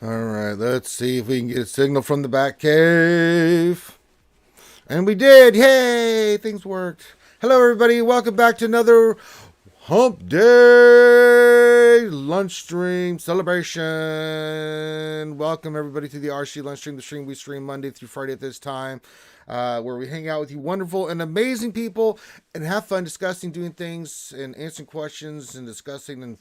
All right, let's see if we can get a signal from the back cave. And we did. Yay! Things worked. Hello, everybody. Welcome back to another Hump Day lunch stream celebration. Welcome, everybody, to the RSG lunch stream, the stream we stream Monday through Friday at this time, where we hang out with you wonderful and amazing people and have fun discussing, doing things, and answering questions and discussing and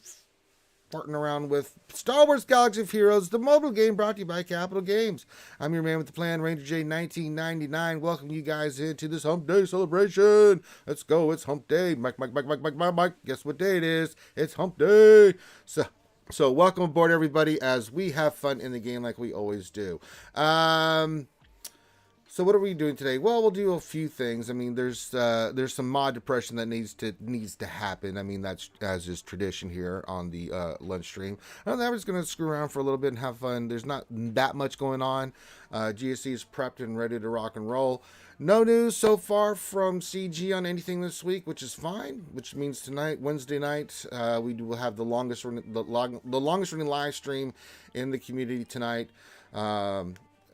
farting around with Star Wars Galaxy of Heroes, the mobile game brought to you by Capital Games. I'm your man with the plan, Ranger J 1999. Welcome you guys into this Hump Day celebration. Let's go. It's Hump Day. Mike. Guess what day it is? It's Hump Day. So welcome aboard, everybody, as we have fun in the game like we always do. So what are we doing today? Well, we'll do a few things. I mean, there's some mod depression that needs to happen. I mean, that's as is tradition here on the lunch stream. I'm just gonna screw around for a little bit and have fun. There's not that much going on. GSC is prepped and ready to rock and roll. No news so far from CG on anything this week, which is fine. Which means tonight, Wednesday night, we will have the longest running live stream in the community tonight.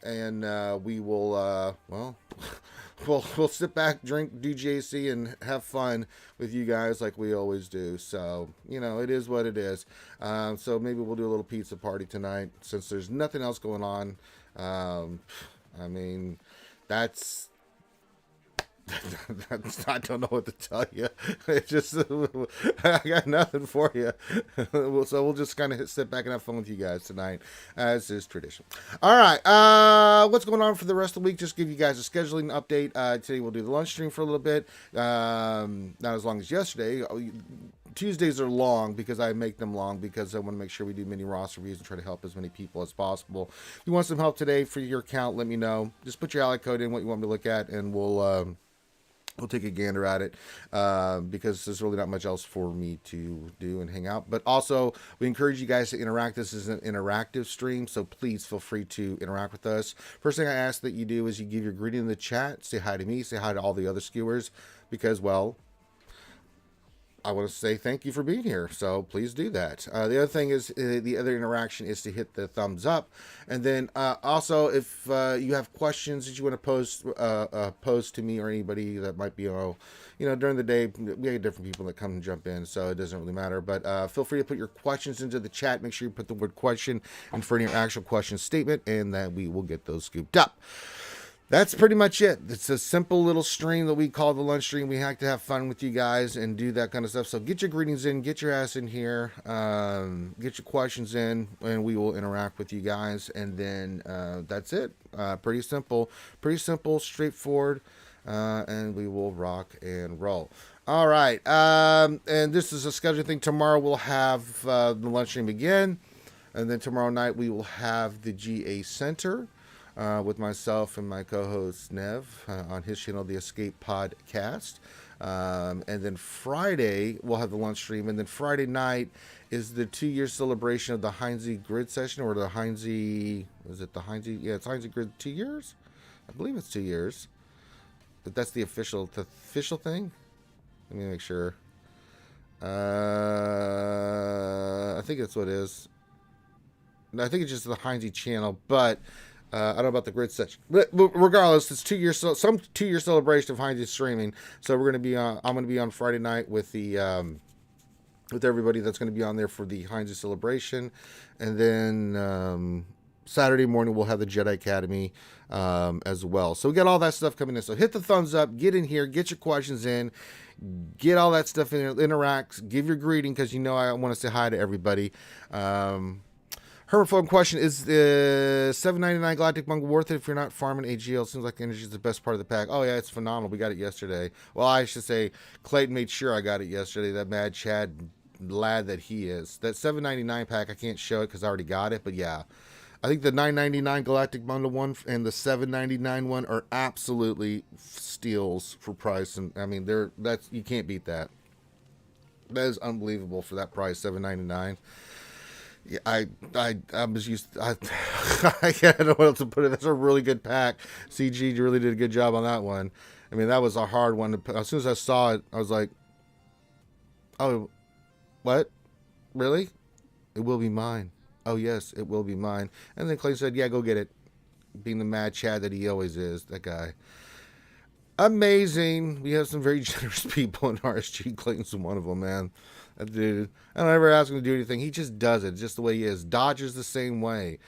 And we will we'll sit back, drink, do JC, and have fun with you guys like we always do. So, you know, it is what it is. So maybe we'll do a little pizza party tonight since there's nothing else going on. I mean, that's I don't know what to tell you. It's just I got nothing for you. So we'll just kind of sit back and have fun with you guys tonight, as is tradition. All right, what's going on for the rest of the week? Just give you guys a scheduling update. Today we'll do the lunch stream for a little bit. Not as long as yesterday. Tuesdays are long because I make them long because I want to make sure we do mini roster reviews and try to help as many people as possible. If you want some help today for your account, let me know. Just put your ally code in, what you want me to look at, and we'll take a gander at it because there's really not much else for me to do and hang out. But also, we encourage you guys to interact. This is an interactive stream, so please feel free to interact with us. First thing I ask that you do is you give your greeting in the chat. Say hi to me. Say hi to all the other skewers because, well, I want to say thank you for being here, so please do that. The other thing is, the other interaction is to hit the thumbs up, and then also if you have questions that you want to post to me or anybody that might be, during the day, we have different people that come and jump in, so it doesn't really matter. But feel free to put your questions into the chat. Make sure you put the word question in front of your actual question statement, and that we will get those scooped up. That's pretty much it. It's a simple little stream that we call the lunch stream. We like to have fun with you guys and do that kind of stuff. So get your greetings in, get your ass in here, get your questions in, and we will interact with you guys. And then that's it. Pretty simple, straightforward, and we will rock and roll. All right. And this is a scheduled thing. Tomorrow we'll have the lunch stream again. And then tomorrow night we will have the GA Center. With myself and my co-host Nev on his channel, The Escape Podcast. And then Friday, we'll have the lunch stream. And then Friday night is the 2-year celebration of the Heinze Grid session, or the Heinze, is it the Heinze? Yeah, it's Heinze Grid 2 years? I believe it's 2 years. But that's the official thing? Let me make sure. I think that's what it is. I think it's just the Heinze channel, but I don't know about the grid section, but regardless, it's 2 years. So some 2-year celebration of Heinz streaming. So we're gonna be on. I'm gonna be on Friday night with the with everybody that's gonna be on there for the Heinz celebration, and then Saturday morning we'll have the Jedi Academy as well. So we got all that stuff coming in. So hit the thumbs up, get in here, get your questions in, get all that stuff in there, interact, give your greeting because I want to say hi to everybody. Hermaphobe question, is the $7.99 Galactic Bungle worth it if you're not farming AGL? Seems like energy is the best part of the pack. Oh, yeah, it's phenomenal. We got it yesterday. Well, I should say Clayton made sure I got it yesterday, that mad Chad lad that he is. That $7.99 pack, I can't show it because I already got it, but yeah. I think the $9.99 Galactic Bundle one and the $7.99 one are absolutely steals for price. And I mean, you can't beat that. That is unbelievable for that price, $7.99. Yeah, I was used to, I don't know what else to put it. That's a really good pack. CG really did a good job on that one. I mean, that was a hard one to put. As soon as I saw it, I was like, oh, what? Really? It will be mine. Oh, yes, it will be mine. And then Clay said, yeah, go get it. Being the mad Chad that he always is, that guy. Amazing. We have some very generous people in RSG. Clayton's one of them, man. That dude. I don't ever ask him to do anything. He just does it, just the way he is. Dodger's the same way.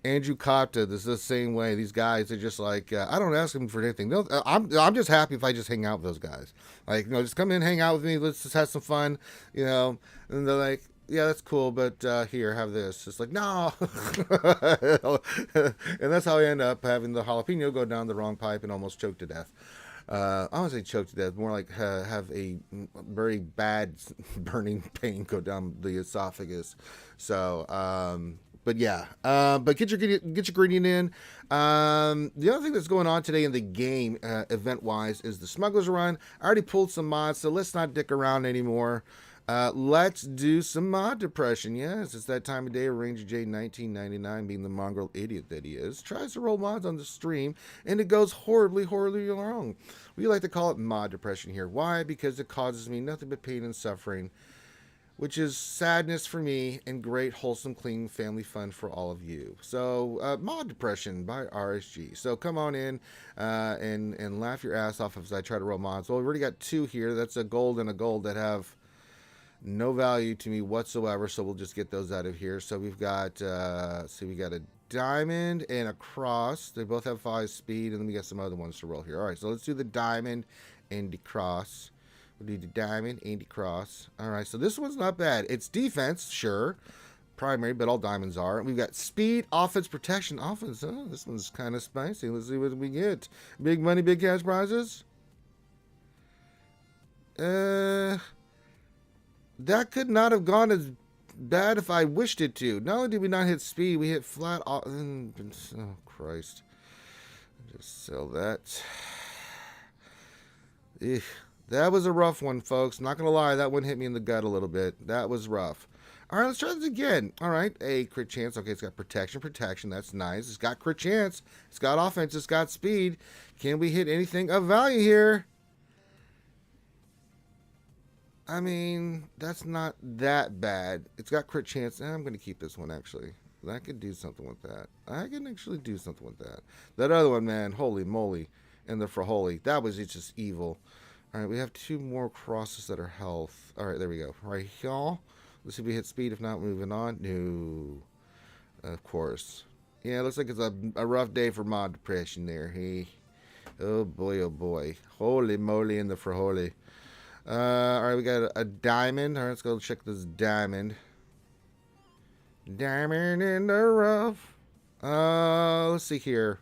Andrew Kopta is the same way. These guys are just like, I don't ask them for anything. I'm just happy if I just hang out with those guys. Like, just come in, hang out with me. Let's just have some fun, And they're like, yeah, that's cool, but here, have this. It's like, no. And that's how I end up having the jalapeno go down the wrong pipe and almost choke to death. I don't say choke to death, more like have a very bad burning pain go down the esophagus. So, but yeah, but get your ingredient in. The other thing that's going on today in the game, event wise, is the Smugglers Run. I already pulled some mods, so let's not dick around anymore. Let's do some mod depression. Yes, it's that time of day. Ranger J 1999, being the mongrel idiot that he is, tries to roll mods on the stream, and it goes horribly, horribly wrong. We like to call it mod depression here. Why? Because it causes me nothing but pain and suffering, which is sadness for me and great, wholesome, clean family fun for all of you. So, mod depression by RSG. So come on in and laugh your ass off as I try to roll mods. Well, we've already got two here. That's a gold and a gold that have no value to me whatsoever, so we'll just get those out of here. So we've got we got a diamond and a cross. They both have 5 speed, and then we got some other ones to roll here. All right, so let's do the diamond and the cross. We'll do the diamond and the cross. All right, so this one's not bad. It's defense, sure, primary, but all diamonds are. We've got speed, offense, protection, offense. Oh, this one's kind of spicy. Let's see what we get. Big money, big cash prizes. That could not have gone as bad if I wished it to. Not only did we not hit speed, we hit flat. Oh, Christ. Just sell that. That was a rough one, folks. Not going to lie, that one hit me in the gut a little bit. That was rough. All right, let's try this again. All right, a crit chance. Okay, it's got protection. That's nice. It's got crit chance. It's got offense. It's got speed. Can we hit anything of value here? I mean, that's not that bad. It's got crit chance. I'm going to keep this one, actually. I could do something with that. I can actually do something with that. That other one, man, holy moly. And the Fraholi. That was just evil. All right, we have 2 more crosses that are health. All right, there we go. Right here. Let's see if we hit speed. If not, moving on. No. Of course. Yeah, it looks like it's a rough day for mod depression there. Hey. Oh, boy, oh, boy. Holy moly in the Fraholi. All right, we got a diamond. All right, let's go check this diamond. Diamond in the rough. Let's see here.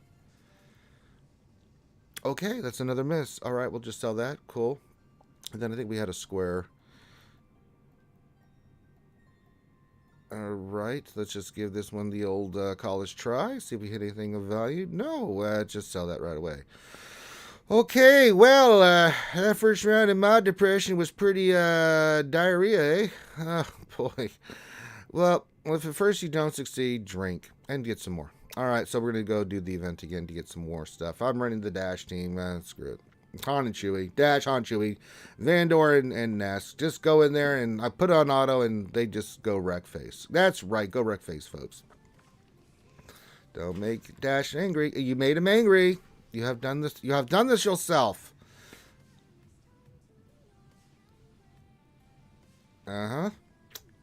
Okay, that's another miss. All right, we'll just sell that. Cool. And then I think we had a square. All right, let's just give this one the old college try. See if we hit anything of value. No, just sell that right away. Okay, well, that first round in mod depression was pretty diarrhea, eh? Oh, boy. Well, if at first you don't succeed, drink and get some more. All right, so we're going to go do the event again to get some more stuff. I'm running the Dash team. Screw it. Han and Chewie. Dash, Han, Chewie. Vandor and Ness. Just go in there, and I put on auto, and they just go wreck face. That's right. Go wreck face, folks. Don't make Dash angry. You made him angry. You have done this. You have done this yourself.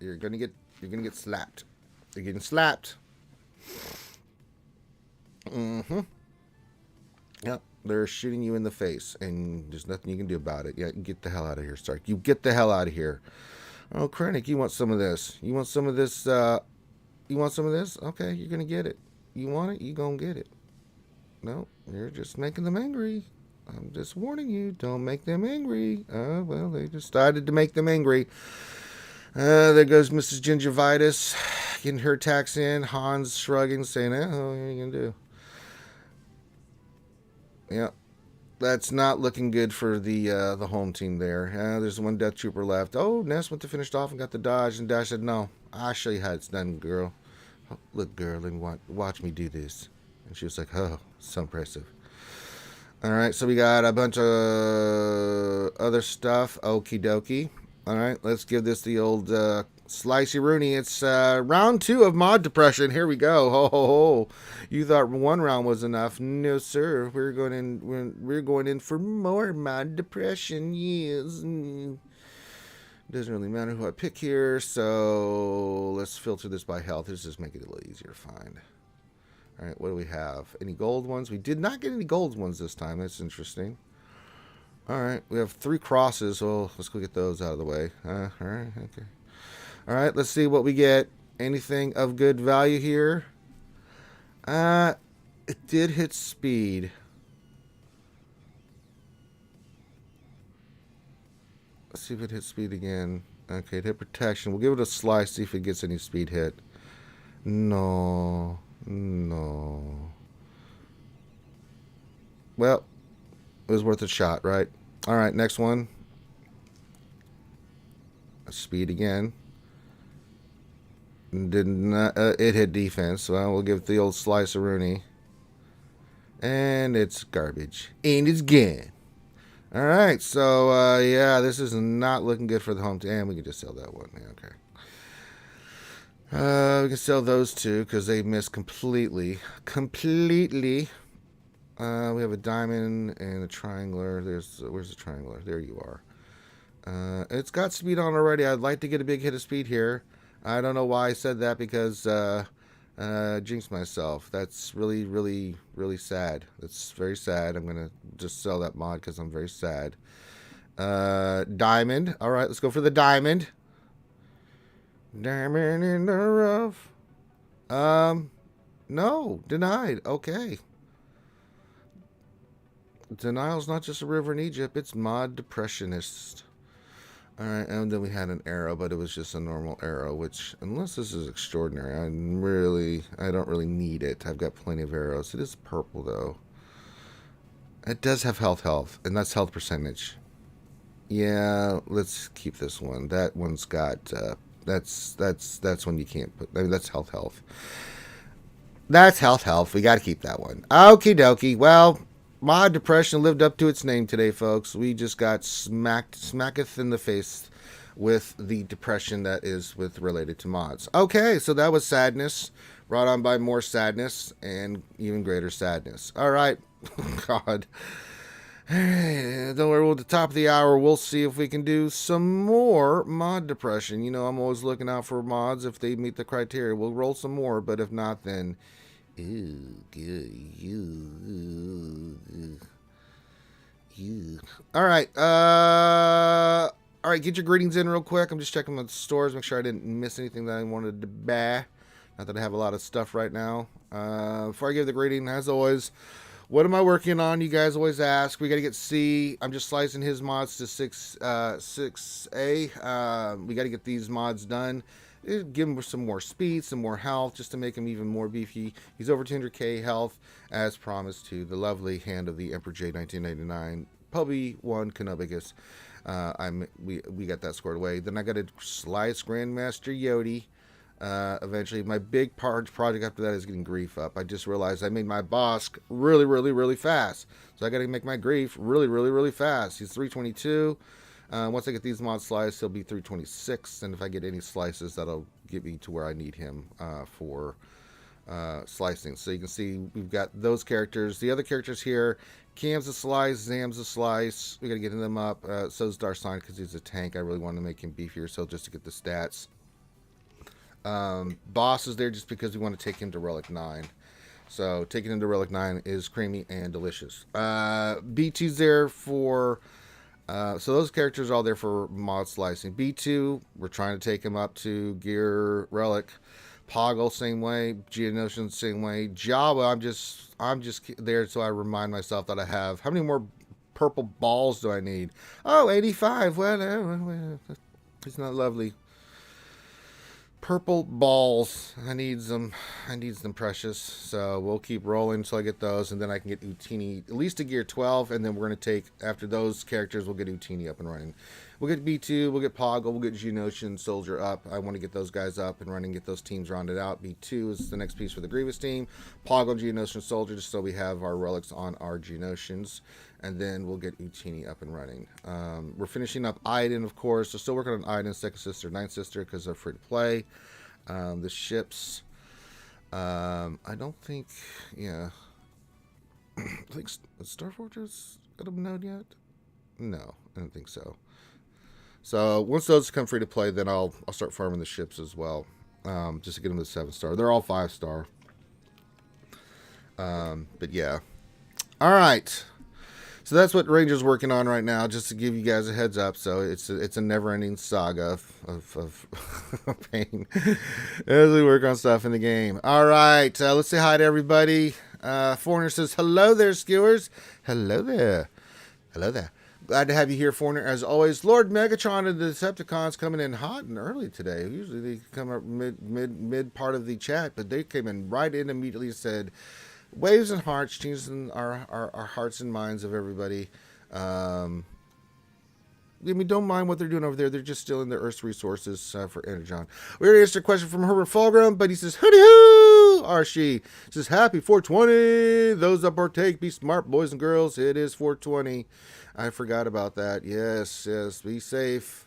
You're gonna get slapped. You're getting slapped. Yep. They're shooting you in the face, and there's nothing you can do about it. Yeah, get the hell out of here, Stark. You get the hell out of here. Oh, Krennic, you want some of this? You want some of this? You want some of this? Okay, you're gonna get it. You want it? You gonna get it. No, you're just making them angry. I'm just warning you, don't make them angry. Well, they decided to make them angry. There goes Mrs. Gingivitis, getting her attacks in. Hans shrugging, saying, what are you going to do? Yeah, that's not looking good for the home team there. There's one Death Trooper left. Oh, Ness went to finish off and got the dodge, and Dash said, no, I'll show you how it's done, girl. Look, girl, and watch me do this. And she was like, oh, so impressive. All right, so we got a bunch of other stuff. Okie dokie. All right, let's give this the old slicey Rooney. It's round 2 of mod depression. Here we go. Ho ho ho! You thought 1 round was enough? No, sir. We're going in. We're going in for more mod depression. Yes. Doesn't really matter who I pick here. So let's filter this by health. Let's just make it a little easier to find. All right, what do we have? Any gold ones? We did not get any gold ones this time. That's interesting. All right, we have 3 crosses. Well, let's go get those out of the way. All right, okay. All right, let's see what we get. Anything of good value here? It did hit speed. Let's see if it hits speed again. Okay, it hit protection. We'll give it a slice, see if it gets any speed hit. No. Well, it was worth a shot, right? All right, next one. Speed again. Did not. It hit defense. So we'll give it the old slice of Rooney. And it's garbage. And it's gone. All right. So yeah, this is not looking good for the home team. And we can just sell that one. Yeah, okay. We can sell those 2 because they missed completely. We have a diamond and a triangular. Where's the triangular? There you are. It's got speed on already. I'd like to get a big hit of speed here. I don't know why I said that because jinxed myself. That's really, really, really sad. That's very sad. I'm gonna just sell that mod because I'm very sad. Diamond. All right, let's go for the diamond. Diamond in the rough. No, denied. Okay. Denial's not just a river in Egypt, it's mod depressionist. Alright, and then we had an arrow, but it was just a normal arrow, which, unless this is extraordinary, I don't really need it. I've got plenty of arrows. It is purple, though. It does have health, and that's health percentage. Yeah, let's keep this one. That one's got, that's one you can't put, I mean, that's health. That's health. We gotta keep that one. Okie dokie. Well, mod depression lived up to its name today, folks. We just got smacketh in the face with the depression that is related to mods. Okay, so that was sadness, brought on by more sadness and even greater sadness. All right, God. Hey, don't worry, at the top of the hour, we'll see if we can do some more mod depression. You know, I'm always looking out for mods if they meet the criteria. We'll roll some more, but if not, then... All right. All right, get your greetings in real quick. I'm just checking the stores, make sure I didn't miss anything that I wanted to buy. Not that I have a lot of stuff right now. Before I give the greeting, as always... What am I working on? You guys always ask. We got to get C. I'm just slicing his mods to 6A. We got to get these mods done. Give him some more speed, some more health, just to make him even more beefy. He's over 200k health, as promised to the lovely hand of the Emperor J 1999. Pubby 1 Kenobigus. We got that squared away. Then I got to slice Grandmaster Yodi. Eventually, my big project after that is getting grief up. I just realized I made my boss really fast, so I got to make my grief really fast. He's 322. Once I get these mods sliced, he'll be 326, and if I get any slices, that'll get me to where I need him for slicing. So you can see we've got those characters. The other characters here, Cam's a slice, Zam's a slice. We got to get them up. So's Darsign because he's a tank. I really want to make him beefier, so just to get the stats. Boss is there just because we want to take him to Relic 9. So taking him to Relic 9 is creamy and delicious. B2's there for... so those characters are all there for mod slicing. B2, we're trying to take him up to Gear Relic. Poggle, same way. Geonotion, same way. Jawa, I'm just there so I remind myself that I have... How many more purple balls do I need? Oh, 85. Well, it's not lovely. Purple balls. I need them precious. So we'll keep rolling until I get those, and then I can get Utini at least to Gear 12, and then we're going to take, after those characters, we'll get Utini up and running. We'll get B2, we'll get Poggle, we'll get Geonotion, Soldier up. I want to get those guys up and running, get those teams rounded out. B2 is the next piece for the Grievous team. Poggle, Geonotion, Soldier, just so we have our relics on our Geonotions. and then we'll get Uchini up and running. We're finishing up Iden, of course. We're still working on Iden, Second Sister, Ninth Sister, because they're free to play. The ships, I don't think, yeah. I think Star Fortress got a node yet? No, I don't think so. So once those come free to play, then I'll start farming the ships as well, just to get them to 7-star. They're all 5-star. But yeah. All right. So that's what Ranger's working on right now, just to give you guys a heads up. So it's a never-ending saga of pain as we work on stuff in the game. All right, let's say hi to everybody. Foreigner says, hello there, skewers. Hello there. Hello there. Glad to have you here, Foreigner, as always. Lord Megatron and the Decepticons coming in hot and early today. Usually they come up mid part of the chat, but they came in right in immediately and said, waves and hearts, changing our hearts and minds of everybody. I mean, don't mind what they're doing over there. They're just stealing their Earth's resources for Energon. We already answered a question from Herbert Fulgrim, but he says, hooty hoo! RSG says, happy 420. Those that partake, be smart, boys and girls. It is 420. I forgot about that. Yes, be safe.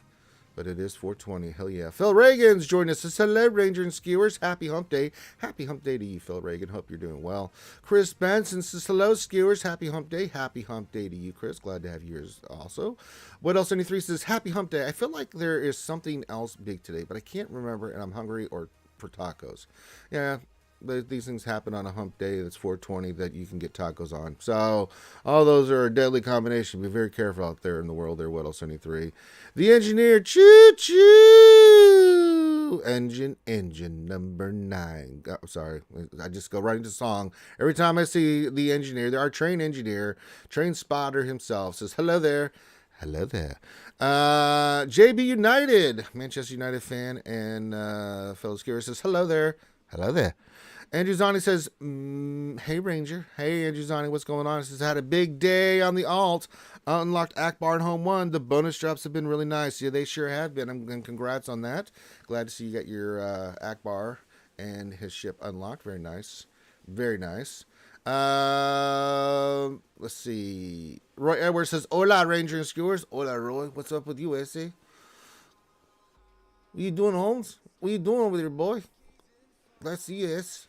But it is 420. Hell yeah. Phil Reagan's joining us. Says, hello, Ranger and Skewers. Happy Hump Day. Happy Hump Day to you, Phil Reagan. Hope you're doing well. Chris Benson says, hello, Skewers. Happy Hump Day. Happy Hump Day to you, Chris. Glad to have you here also. What else? 73 says, happy Hump Day. I feel like there is something else big today, but I can't remember, and I'm hungry or for tacos. Yeah. These things happen on a hump day that's 420 that you can get tacos on. So all those are a deadly combination. Be very careful out there in the world there. What else? 73. The engineer, choo choo. Engine number 9. Oh, sorry, I just go right into song every time I see the engineer. Our train engineer, train spotter himself says, hello there. Hello there. JB United, Manchester United fan, and fellow skier says, hello there. Hello there. Andrew Zani says, hey, Ranger. Hey, Andrew Zani, what's going on? He says, had a big day on the alt. Unlocked Akbar and Home 1. The bonus drops have been really nice. Yeah, they sure have been. And congrats on that. Glad to see you got your Akbar and his ship unlocked. Very nice. Very nice. Let's see. Roy Edwards says, hola, Ranger and Skewers. Hola, Roy. What's up with you, Essie? What you doing, Holmes? What you doing over there, boy? Let's see this.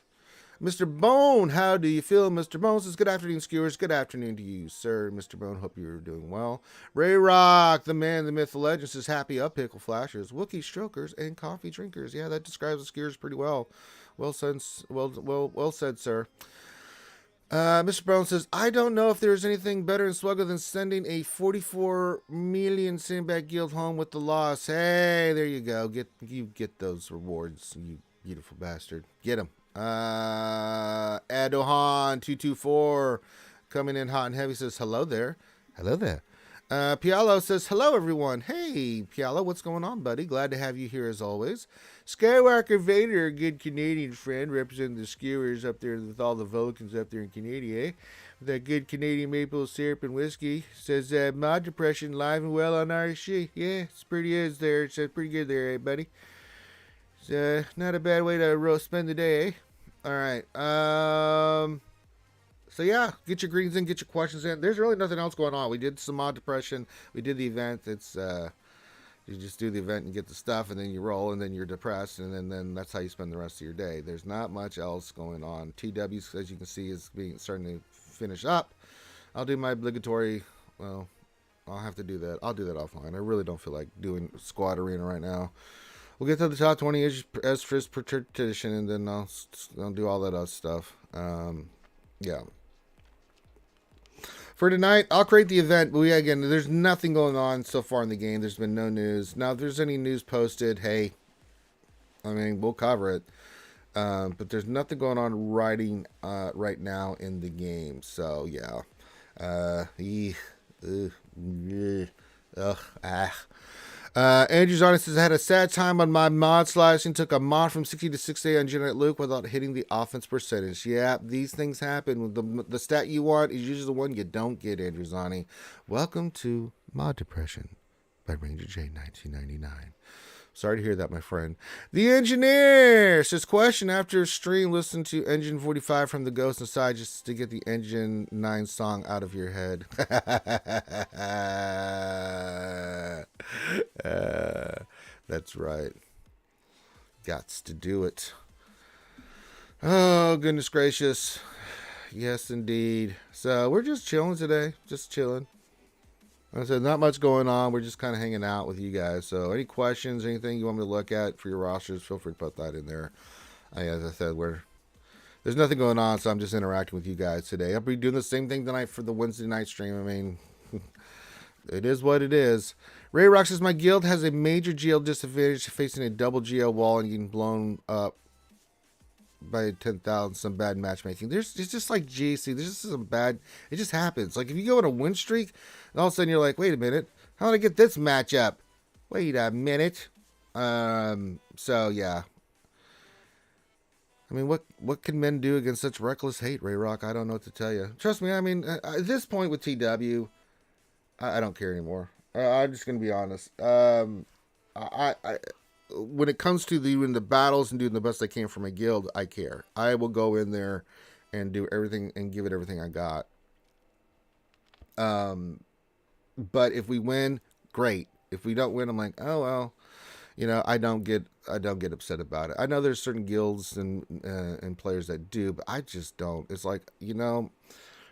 Mr. Bone, how do you feel? Mr. Bone says, good afternoon, Skewers. Good afternoon to you, sir. Mr. Bone, hope you're doing well. Ray Rock, the man, the myth, the legend, says, happy up, pickle flashers, Wookiee strokers, and coffee drinkers. Yeah, that describes the Skewers pretty well. Well said, sir. Mr. Brown says, I don't know if there's anything better in SWGOH than sending a 44 million Sandbag Guild home with the loss. Hey, there you go. You get those rewards, you beautiful bastard. Get him. Adohan224 coming in hot and heavy says, hello there. Hello there. Pialo says, hello, everyone. Hey, Pialo, what's going on, buddy? Glad to have you here as always. Skywalker Vader, a good Canadian friend, representing the skewers up there with all the Vulcans up there in Canada, eh? With that good Canadian maple syrup and whiskey. Says, mod depression live and well on RSG. Yeah, it's pretty is there. It says pretty good there, eh, buddy? It's not a bad way to spend the day, eh? All right. So yeah, get your greetings in, get your questions in. There's really nothing else going on. We did some mod depression. We did the event. It's you just do the event and get the stuff, and then you roll, and then you're depressed, and then that's how you spend the rest of your day. There's not much else going on. TW, as you can see, is starting to finish up. I'll do my obligatory. Well, I'll have to do that. I'll do that offline. I really don't feel like doing Squad Arena right now. We'll get to the top 20 as first per tradition, and then I'll do all that other stuff. Yeah. For tonight, I'll create the event, but again, there's nothing going on so far in the game. There's been no news. Now, if there's any news posted, hey, I mean, we'll cover it. But there's nothing going on right now in the game. So, yeah. Andrew Johnson says, I had a sad time on my mod slicing. Took a mod from 60 to 60 on Generate Luke without hitting the offense percentage. Yeah, these things happen. The stat you want is usually the one you don't get, Andrew Zani. Welcome to Mod Depression by Ranger J 1999. Sorry to hear that, my friend. The engineer says, question after stream, listen to Engine 45 from the Ghost Inside just to get the Engine 9 song out of your head. That's right. Gots to do it. Oh, goodness gracious. Yes, indeed. So we're just chilling today. Just chilling. Like I said, not much going on. We're just kind of hanging out with you guys. So any questions, anything you want me to look at for your rosters, feel free to put that in there. As I said, there's nothing going on, so I'm just interacting with you guys today. I'll be doing the same thing tonight for the Wednesday night stream. I mean, it is what it is. Ray Rock says, my guild has a major GL disadvantage facing a double GL wall and getting blown up by 10,000, some bad matchmaking. It's just like GC. There's just some bad. It just happens. Like if you go on a win streak, and all of a sudden you're like, wait a minute, how did I get this matchup? Wait a minute. So yeah. I mean, what can men do against such reckless hate, Ray Rock? I don't know what to tell you. Trust me. I mean, at this point with TW, I don't care anymore. I'm just gonna be honest. I when it comes to doing the battles and doing the best I can for my guild, I care. I will go in there and do everything and give it everything I got. But if we win, great. If we don't win, I'm like, oh well, I don't get upset about it. I know there's certain guilds and players that do, but I just don't. It's like,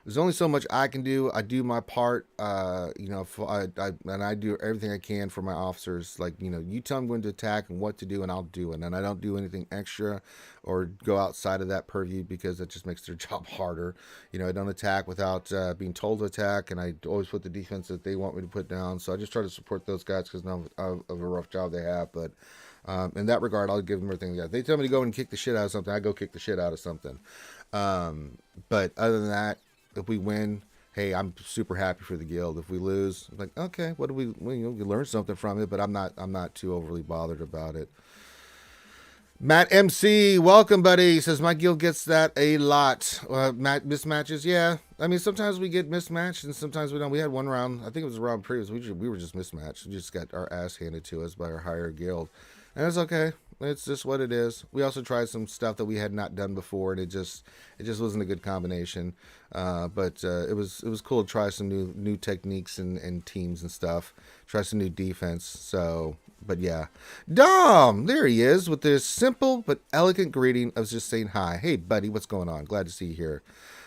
there's only so much I can do. I do my part, and I do everything I can for my officers. Like, you tell them when to attack and what to do, and I'll do it. And I don't do anything extra or go outside of that purview because that just makes their job harder. I don't attack without being told to attack, and I always put the defense that they want me to put down. So I just try to support those guys because of a rough job they have. But in that regard, I'll give them everything they got. If they tell me to go and kick the shit out of something, I go kick the shit out of something. But other than that, if we win, hey, I'm super happy for the guild. If we lose, I'm like, okay, what do we learn something from it, but I'm not too overly bothered about it. Matt MC, welcome, buddy. He says my guild gets that a lot. Mismatches, yeah. I mean, sometimes we get mismatched, and sometimes we don't. We had one round. I think it was a round previous. We were just mismatched. We just got our ass handed to us by our higher guild, and it's okay. It's just what it is. We also tried some stuff that we had not done before, and it just wasn't a good combination. But it was cool to try some new techniques and teams and stuff. Try some new defense. So, but yeah, Dom, there he is with this simple but elegant greeting of just saying hi. Hey, buddy, what's going on? Glad to see you here.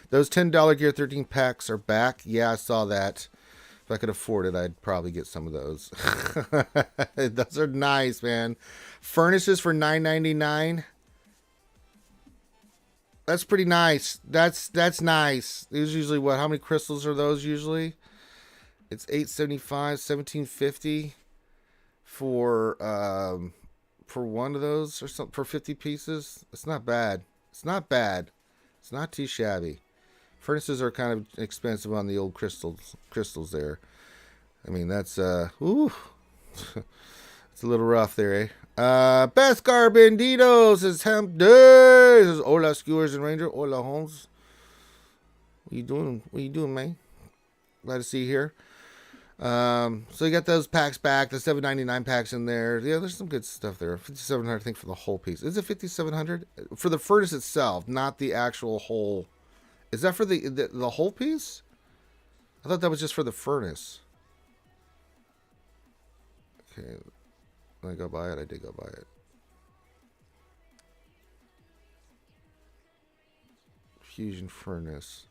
Those $10 Gear 13 packs are back. Yeah, I saw that. If I could afford it, I'd probably get some of those. Those are nice, man. Furnaces for $9.99. That's pretty nice. That's nice. There's usually what? How many crystals are those usually? It's $8.75, $17.50 for one of those or something for 50 pieces. It's not bad. It's not bad. It's not too shabby. Furnaces are kind of expensive on the old crystals there. I mean, that's ooh. It's a little rough there, eh? Best Banditos says Hump Day. Says hola Skewers and Ranger. Hola Holmes. What you doing? What you doing, man? Glad to see you here. So you got those packs back, the $7.99 packs in there. Yeah, there's some good stuff there. $5,700, I think, for the whole piece. Is it $5,700 for the furnace itself, not the actual whole? Is that for the whole piece? I thought that was just for the furnace. Okay, did I go buy it? I did go buy it. Fusion furnace.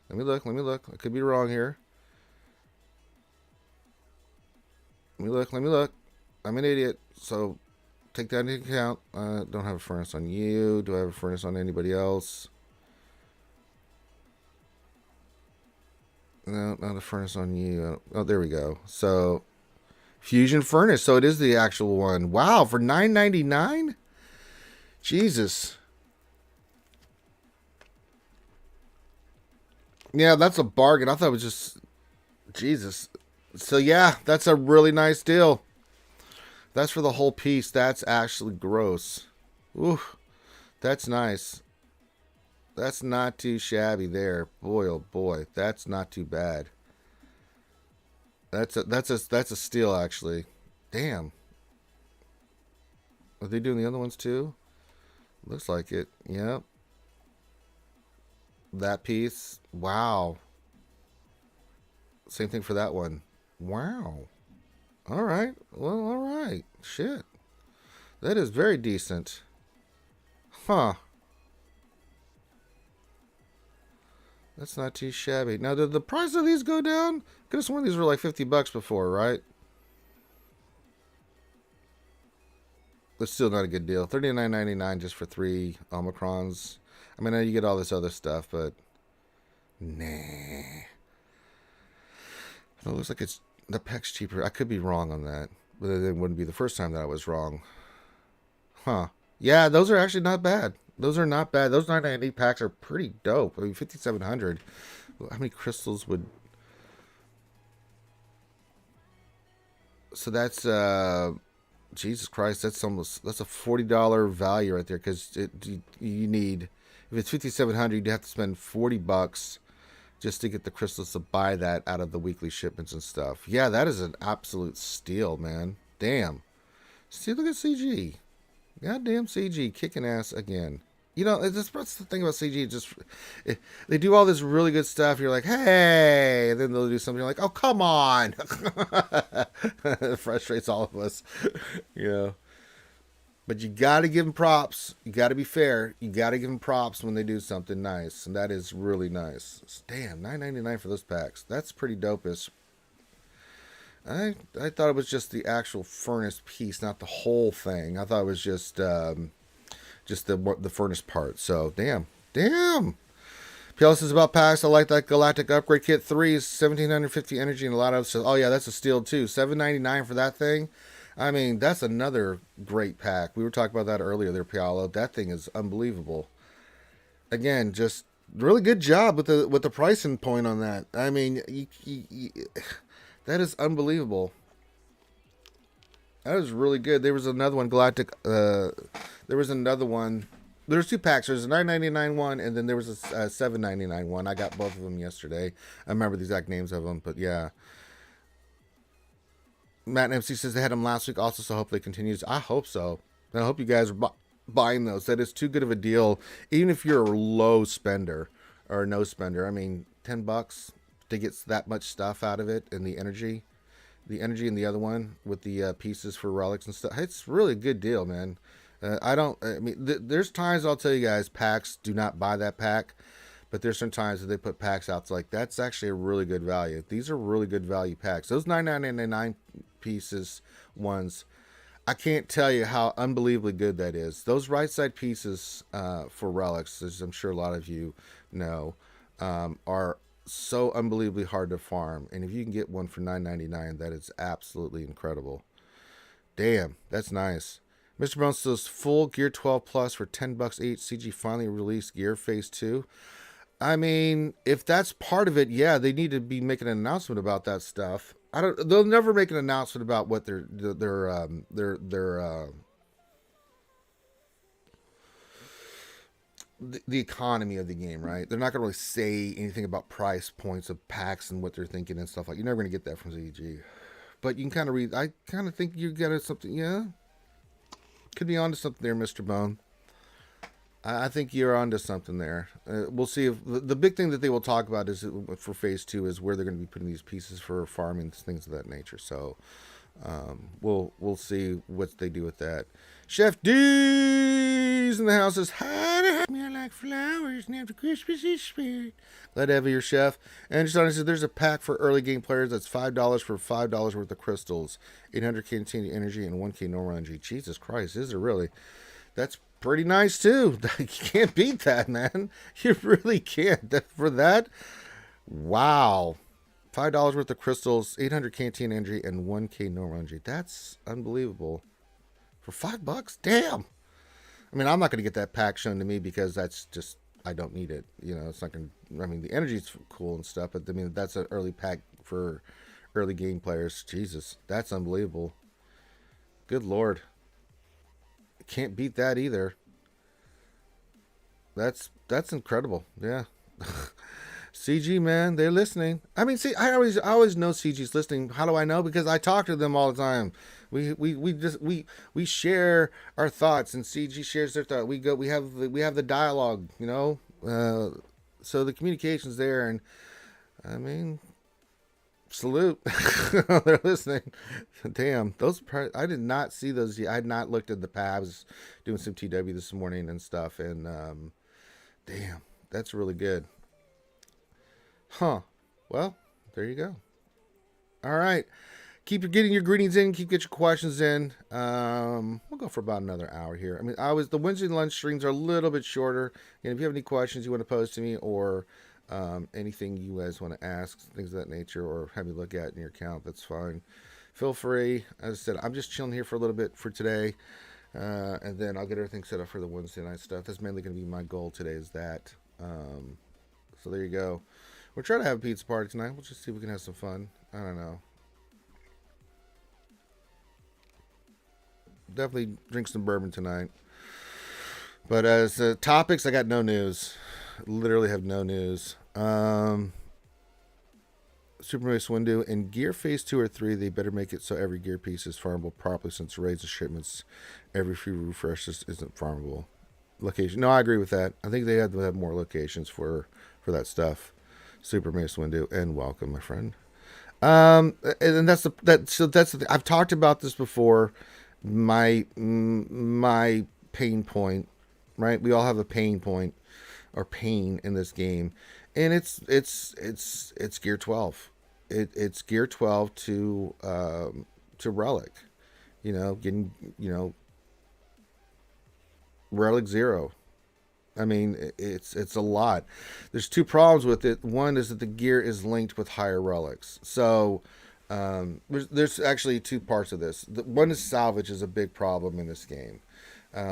Let me look. I could be wrong here. Let me look. I'm an idiot, so take that into account. Don't have a furnace on you. Do I have a furnace on anybody else? No, not a furnace on you. Oh, there we go. So, fusion furnace. So it is the actual one. Wow, for $9.99? Jesus. Yeah, that's a bargain. I thought it was just Jesus. So yeah, that's a really nice deal. That's for the whole piece. That's actually gross. Ooh, that's nice. That's not too shabby there. Boy, oh boy, that's not too bad. That's a steal actually. Damn. Are they doing the other ones too? Looks like it. Yep. That piece. Wow. Same thing for that one. Wow. All right. Well, all right. Shit. That is very decent. Huh. That's not too shabby. Now, did the price of these go down? Could have sworn these were like $50 before, right? That's still not a good deal. $39.99 just for 3 Omicrons. I mean, I know you get all this other stuff, but nah. It looks like it's the pack's cheaper. I could be wrong on that, but it wouldn't be the first time that I was wrong. Huh. Yeah, those are actually not bad. Those are not bad. Those 998 packs are pretty dope. I mean, 5,700. How many crystals would... So that's, Jesus Christ, that's a $40 value right there, because you need, if it's 5,700, you'd have to spend $40 just to get the crystals to buy that out of the weekly shipments and stuff. Yeah, that is an absolute steal, man. Damn. See, look at CG. Goddamn CG kicking ass again. You know, that's the thing about CG. They do all this really good stuff. You're like, hey, and then they'll do something. You're like, oh, come on. It frustrates all of us, you know. But you got to give them props. You got to be fair. You got to give them props when they do something nice, and that is really nice. Damn, $9.99 for those packs. That's pretty dope-ish. I thought it was just the actual furnace piece, not the whole thing. I thought it was just the furnace part. So damn. PL says about packs. I like that Galactic Upgrade Kit 3 is 1,750 energy and a lot of. So, oh yeah, that's a steal too. $7.99 for that thing. I mean, that's another great pack. We were talking about that earlier there, Pialo. That thing is unbelievable. Again, just really good job with the pricing point on that. I mean, that is unbelievable. That was really good. There was another one, Galactic. There was another one. There's 2 packs. There's a $9.99 one, and then there was a $7.99 one. I got both of them yesterday. I remember the exact names of them, but yeah. Matt MC says they had them last week also, so hopefully it continues. I hope so. I hope you guys are buying those. That is too good of a deal, even if you're a low spender or no spender. I mean, $10 to get that much stuff out of it, and the energy in the other one with the pieces for relics and stuff. It's really a good deal, man. There's times I'll tell you guys, packs, do not buy that pack, but there's some times that they put packs out. It's like, that's actually a really good value. These are really good value packs. Those $9.99 pieces ones, I can't tell you how unbelievably good that is. Those right side pieces for relics, as I'm sure a lot of you know, are so unbelievably hard to farm, and if you can get one for $9.99, that is absolutely incredible. Damn, that's nice. Mr. Brown says full Gear 12 Plus for $10 each. CG finally released Gear Phase 2. I mean, if that's part of it, yeah, they need to be making an announcement about that stuff. They'll never make an announcement about what their the economy of the game, right? They're not going to really say anything about price points of packs and what they're thinking and stuff like. You're never going to get that from ZG, but you can kind of read. I kind of think you get something. Yeah, could be onto something there, Mr. Bone. I think you're onto something there. We'll see if the big thing that they will talk about is for Phase 2 is where they're going to be putting these pieces for farming, things of that nature. So we'll see what they do with that. Chef D's in the house says, hi, to smell like flowers and after Christmas is spirit. Glad to have you here, Chef. And just honestly, there's a pack for early game players that's $5 for $5 worth of crystals, 800 continued energy, and 1K normal energy. Jesus Christ, is it really? That's pretty nice too. You can't beat that, man. You really can't. For that, wow. $5 worth of crystals, 800 canteen energy, and 1K normal energy. That's unbelievable. For $5? Damn. I mean, I'm not going to get that pack shown to me because that's just, I don't need it. You know, it's not going to, I mean, the energy's cool and stuff, but I mean, that's an early pack for early game players. Jesus, that's unbelievable. Good Lord. Can't beat that either. That's incredible. Yeah. CG, man, they're listening. I mean, see, I always know CG's listening. How do I know? Because I talk to them all the time. We share our thoughts, and CG shares their thought. We have the dialogue, you know. So the communication's there, and I mean, salute. They're listening. Damn, I did not see those. I had not looked at the pad. I was doing some TW this morning and stuff, and damn, that's really good. Huh. Well, there you go. All right. Keep getting your greetings in. Get your questions in. We'll go for about another hour here. I mean, the Wednesday lunch streams are a little bit shorter. And if you have any questions you want to pose to me, or anything you guys want to ask, things of that nature, or have me look at in your account, that's fine. Feel free. As I said, I'm just chilling here for a little bit for today, and then I'll get everything set up for the Wednesday night stuff. That's mainly going to be my goal today. Is that? So there you go. We're trying to have a pizza party tonight. We'll just see if we can have some fun. I don't know. Definitely drink some bourbon tonight. But as topics, I got no news. Literally have no news. Super Mario Window in Gear Phase 2 or 3, they better make it so every gear piece is farmable properly, since raids and shipments every few refreshes isn't farmable. Location. No, I agree with that. I think they have to have more locations for that stuff. Super Mario Window, and welcome, my friend. And that's the thing. I've talked about this before. My pain point, right? We all have a pain point or pain in this game, and it's gear 12. It's gear 12 to relic, getting relic 0. I mean, it's a lot. There's two problems with it. One is that the gear is linked with higher relics. So there's actually two parts of this. One is salvage is a big problem in this game.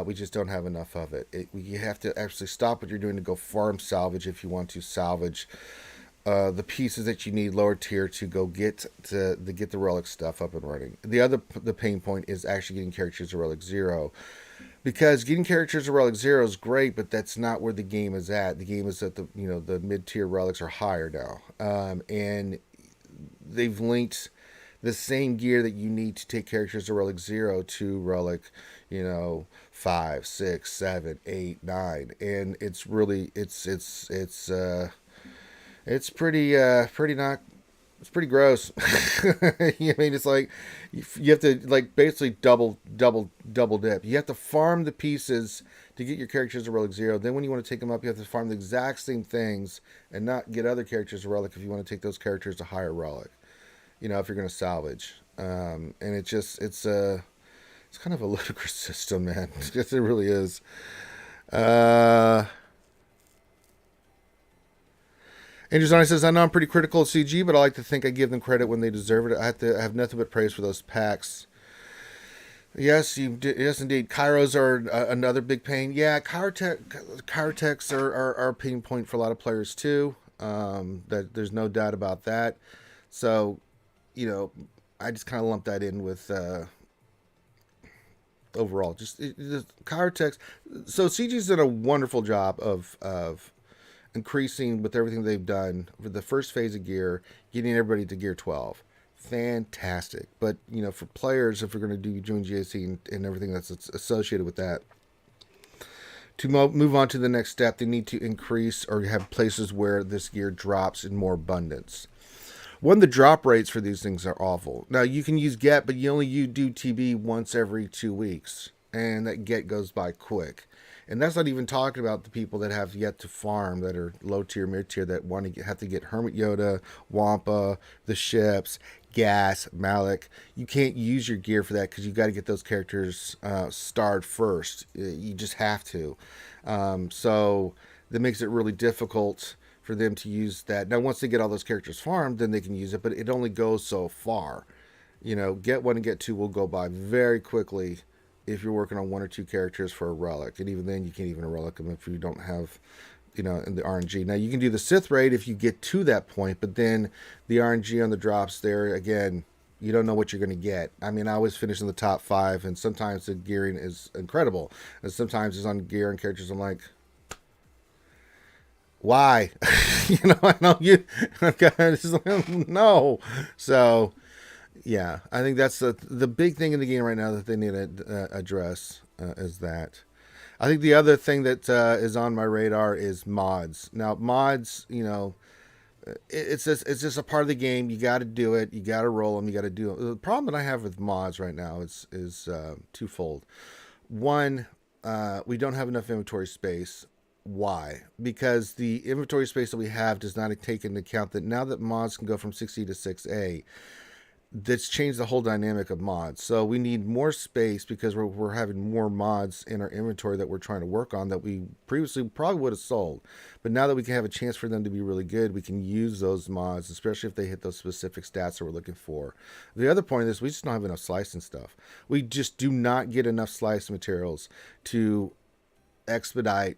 We just don't have enough of it. You have to actually stop what you're doing to go farm salvage if you want to salvage the pieces that you need lower tier to go get the relic stuff up and running. The pain point is actually getting characters to relic 0. Because getting characters to relic 0 is great, but that's not where the game is at. The game is at the mid-tier relics are higher now. And they've linked the same gear that you need to take characters to relic 0 to relic, 5, 6, 7, 8, 9. And it's really it's pretty gross. I mean, it's like you have to basically double dip. You have to farm the pieces to get your characters to relic 0. Then when you want to take them up, you have to farm the exact same things and not get other characters to relic if you want to take those characters to higher relic. If you're going to salvage. And it's kind of a ludicrous system, man. It really is. Andrew Zani says, I know I'm pretty critical of CG, but I like to think I give them credit when they deserve it. I have nothing but praise for those packs. Yes, yes, indeed. Kairos are another big pain. Yeah, Kyrotechs are a pain point for a lot of players too. That there's no doubt about that. So, I just kind of lump that in with overall. Just Kyrotechs. So CG's done a wonderful job of increasing with everything they've done for the first phase of gear, getting everybody to gear 12. Fantastic. But, for players, if we're going to join GAC and everything that's associated with that, to move on to the next step, they need to increase or have places where this gear drops in more abundance. The drop rates for these things are awful. Now, you can use get, but you do TB once every 2 weeks, and that get goes by quick. And that's not even talking about the people that have yet to farm, that are low tier, mid tier, that have to get Hermit Yoda, Wampa, the ships, Gas, Malik. You can't use your gear for that because you got to get those characters starred first. You just have to. So that makes it really difficult for them to use that. Now, once they get all those characters farmed, then they can use it, but it only goes so far. Get 1 and get 2 will go by very quickly if you're working on 1 or 2 characters for a relic. And even then, you can't even relic them if you don't have, in the RNG. Now, you can do the Sith raid if you get to that point, but then the RNG on the drops there, again, you don't know what you're going to get. I mean, I always finish in the top 5, and sometimes the gearing is incredible. And sometimes it's on gear and characters I'm like, why? I know you, no. So, Yeah, I think that's the big thing in the game right now that they need to address is that. I think the other thing that is on my radar is mods. Now, mods, it's just a part of the game. You got to do it. You got to roll them. You got to do it. The problem that I have with mods right now is twofold. One, we don't have enough inventory space. Why? Because the inventory space that we have does not take into account that now that mods can go from 6E to 6A, that's changed the whole dynamic of mods. So we need more space because we're having more mods in our inventory that we're trying to work on that we previously probably would have sold. But now that we can have a chance for them to be really good, we can use those mods, especially if they hit those specific stats that we're looking for. The other point is we just don't have enough slicing stuff. We just do not get enough slice materials to expedite.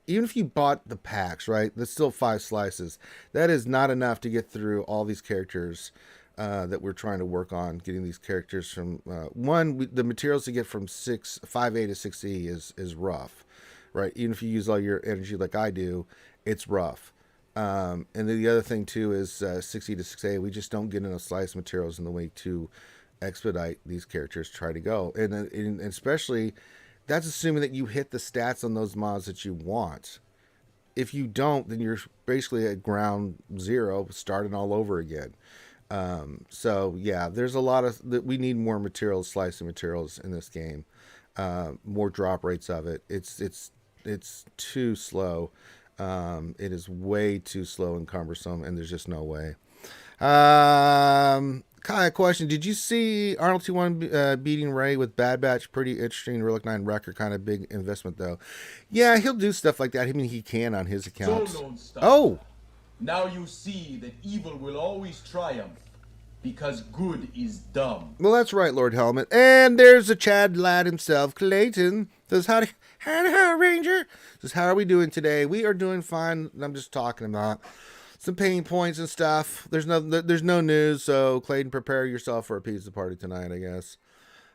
Even if you bought the packs, right? That's still 5 slices. That is not enough to get through all these characters that we're trying to work on. Getting these characters from the materials to get from 5A to 6E is rough, right? Even if you use all your energy like I do, it's rough. And then the other thing too is 6E to 6A. We just don't get enough slice materials in the way to expedite these characters try to go, and especially. That's assuming that you hit the stats on those mods that you want. If you don't, then you're basically at ground zero, starting all over again. So yeah, there's a lot of that. We need more materials, slicing materials in this game. More drop rates of it. It's too slow. It is way too slow and cumbersome, and there's just no way. Kai, question. Did you see Arnold T1 beating Ray with Bad Batch? Pretty interesting. Relic 9 record, kind of big investment, though. Yeah, he'll do stuff like that. I mean, he can on his account. Oh! Now you see that evil will always triumph, because good is dumb. Well, that's right, Lord Helmet. And there's a Chad lad himself, Clayton. Says, howdy, Ranger. Says, how are we doing today? We are doing fine. I'm just talking about some pain points and stuff. There's no news, so Clayton, prepare yourself for a pizza party tonight, I guess.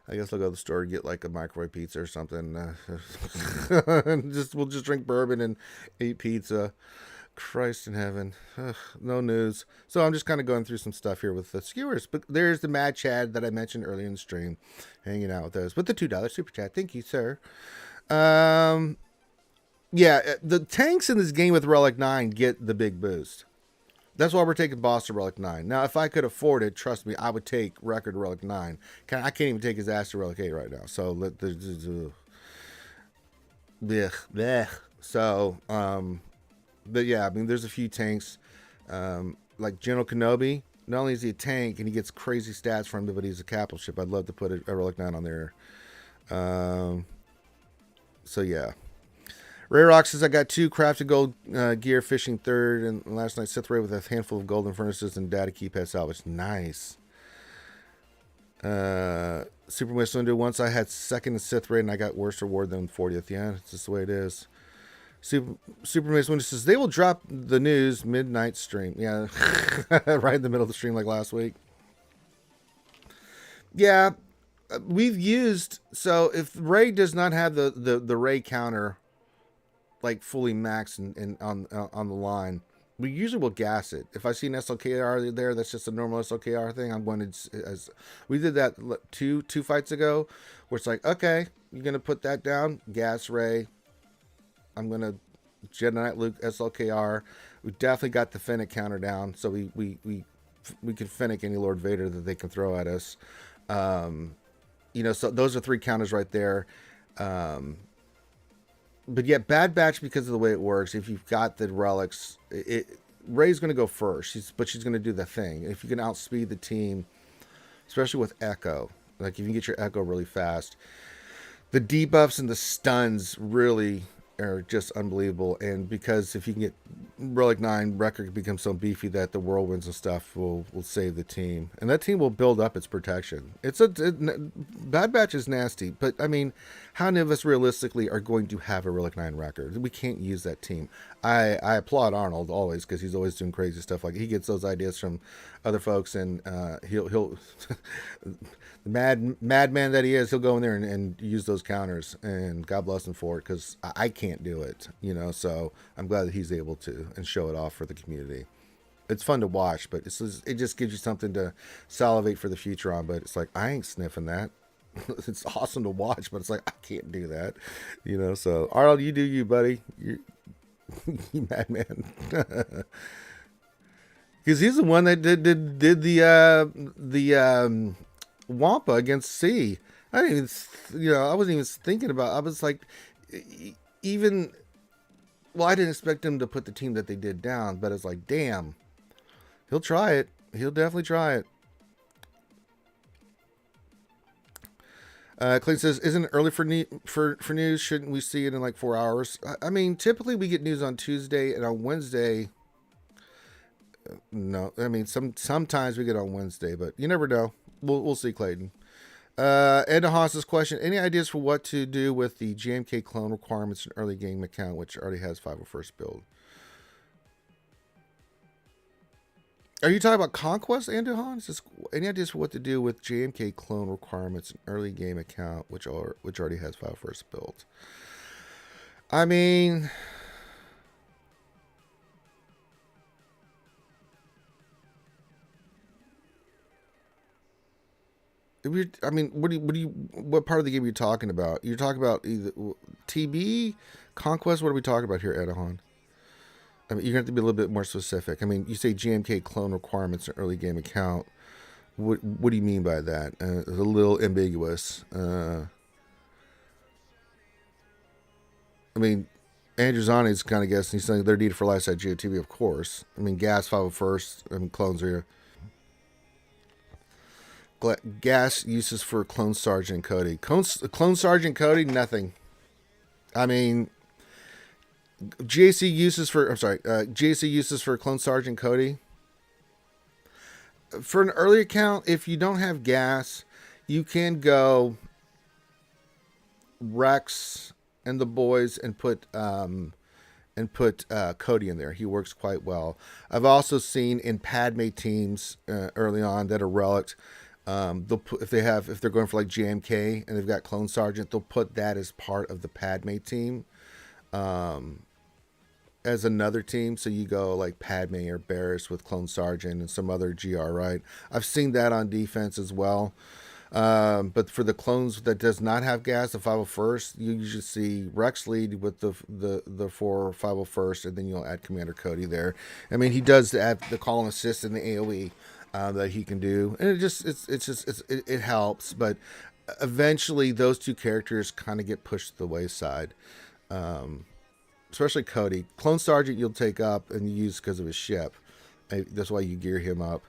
I'll go to the store and get like a microwave pizza or something. We'll just drink bourbon and eat pizza. Christ in heaven. Ugh, no news. So I'm just kind of going through some stuff here with the skewers. But there's the Mad Chad that I mentioned earlier in the stream, hanging out with us with the $2 super chat. Thank you, sir. Yeah, the tanks in this game with Relic 9 get the big boost. That's why we're taking Boss to Relic 9. Now, if I could afford it, trust me, I would take Record to Relic 9. I can't even take his ass to Relic 8 right now. So, So, but yeah, I mean, there's a few tanks. Like General Kenobi. Not only is he a tank and he gets crazy stats from him, but he's a capital ship. I'd love to put a Relic 9 on there. So, yeah. Ray Rock says, I got 2 crafted gold gear fishing 3rd, and last night Sith Ray with a handful of golden furnaces and data keypad salvage. Nice. Super Mace Window, once I had 2nd in Sith Ray and I got worse reward than 40th. Yeah, it's just the way it is. Super Mace Window says, they will drop the news midnight stream. Yeah, right in the middle of the stream like last week. Yeah, we've used, so if Ray does not have the Ray counter like fully maxed and on the line, we usually will gas it. If I see an SLKR there, that's just a normal SLKR thing. I'm going to, as we did that two fights ago, where it's like, okay, you're gonna put that down, gas Ray. I'm gonna Jedi Knight Luke SLKR. We definitely got the Fennec counter down, so we can Fennec any Lord Vader that they can throw at us. So those are 3 counters right there. But yeah, Bad Batch, because of the way it works, if you've got the relics, Ray's going to go first. But she's going to do the thing. If you can outspeed the team, especially with Echo, like if you can get your Echo really fast, the debuffs and the stuns really are just unbelievable. And because if you can get Relic 9, Record becomes so beefy that the whirlwinds and stuff will save the team. And that team will build up its protection. Bad Batch is nasty, but I mean, how many of us realistically are going to have a Relic 9 Record? We can't use that team. I applaud Arnold always, because he's always doing crazy stuff. Like, he gets those ideas from other folks, and he'll the madman that he is, he'll go in there and use those counters, and God bless him for it, because I can't do it, so I'm glad that he's able to and show it off for the community. It's fun to watch, but it just gives you something to salivate for the future on. But it's like, I ain't sniffing that. It's awesome to watch, but it's like, I can't do that, you know. So Arnold, you do you, buddy. You madman. Because he's the one that did the Wampa against C. I didn't even, I wasn't even thinking about. I was like, even. Well, I didn't expect him to put the team that they did down, but it's like, damn, he'll try it. He'll definitely try it. Clayton says, "Isn't it early for news? Shouldn't we see it in like 4 hours?" I mean, typically we get news on Tuesday, and on Wednesday. No, I mean sometimes we get on Wednesday, but you never know. We'll see, Clayton. Ed Haas's question: any ideas for what to do with the GMK clone requirements in early game account, which already has 501st build? Are you talking about Conquest, Andrew Hans? Any ideas for what to do with JMK clone requirements in early game account, which already has 501st build? I mean, what part of the game are you talking about? You're talking about either TB, Conquest. What are we talking about here, Edahan? I mean, you're going to have to be a little bit more specific. I mean, you say GMK clone requirements in early game account. What do you mean by that? It's a little ambiguous. I mean, Andrew Zani is kind of guessing. He's saying they're needed for life side GOTB, of course. I mean, gas 501st. I mean, clones are. Gas uses for Clone Sergeant Cody. Clone Sergeant Cody, nothing. I mean, GAC uses for Clone Sergeant Cody. For an early account, if you don't have gas, you can go Rex and the boys and put Cody in there. He works quite well. I've also seen in Padme teams early on that are relic. They'll put, if they're going for like JMK and they've got Clone Sergeant, they'll put that as part of the Padme team, as another team. So you go like Padme or Barris with Clone Sergeant and some other GR, right? I've seen that on defense as well. But for the clones that does not have gas, the 501st, you usually see Rex lead with the 4 501st, and then you'll add Commander Cody there. I mean, he does add the call and assist in the AOE. That he can do, and it helps, but eventually those two characters kind of get pushed to the wayside, especially Cody. Clone Sergeant you'll take up and use because of his ship. That's why you gear him up,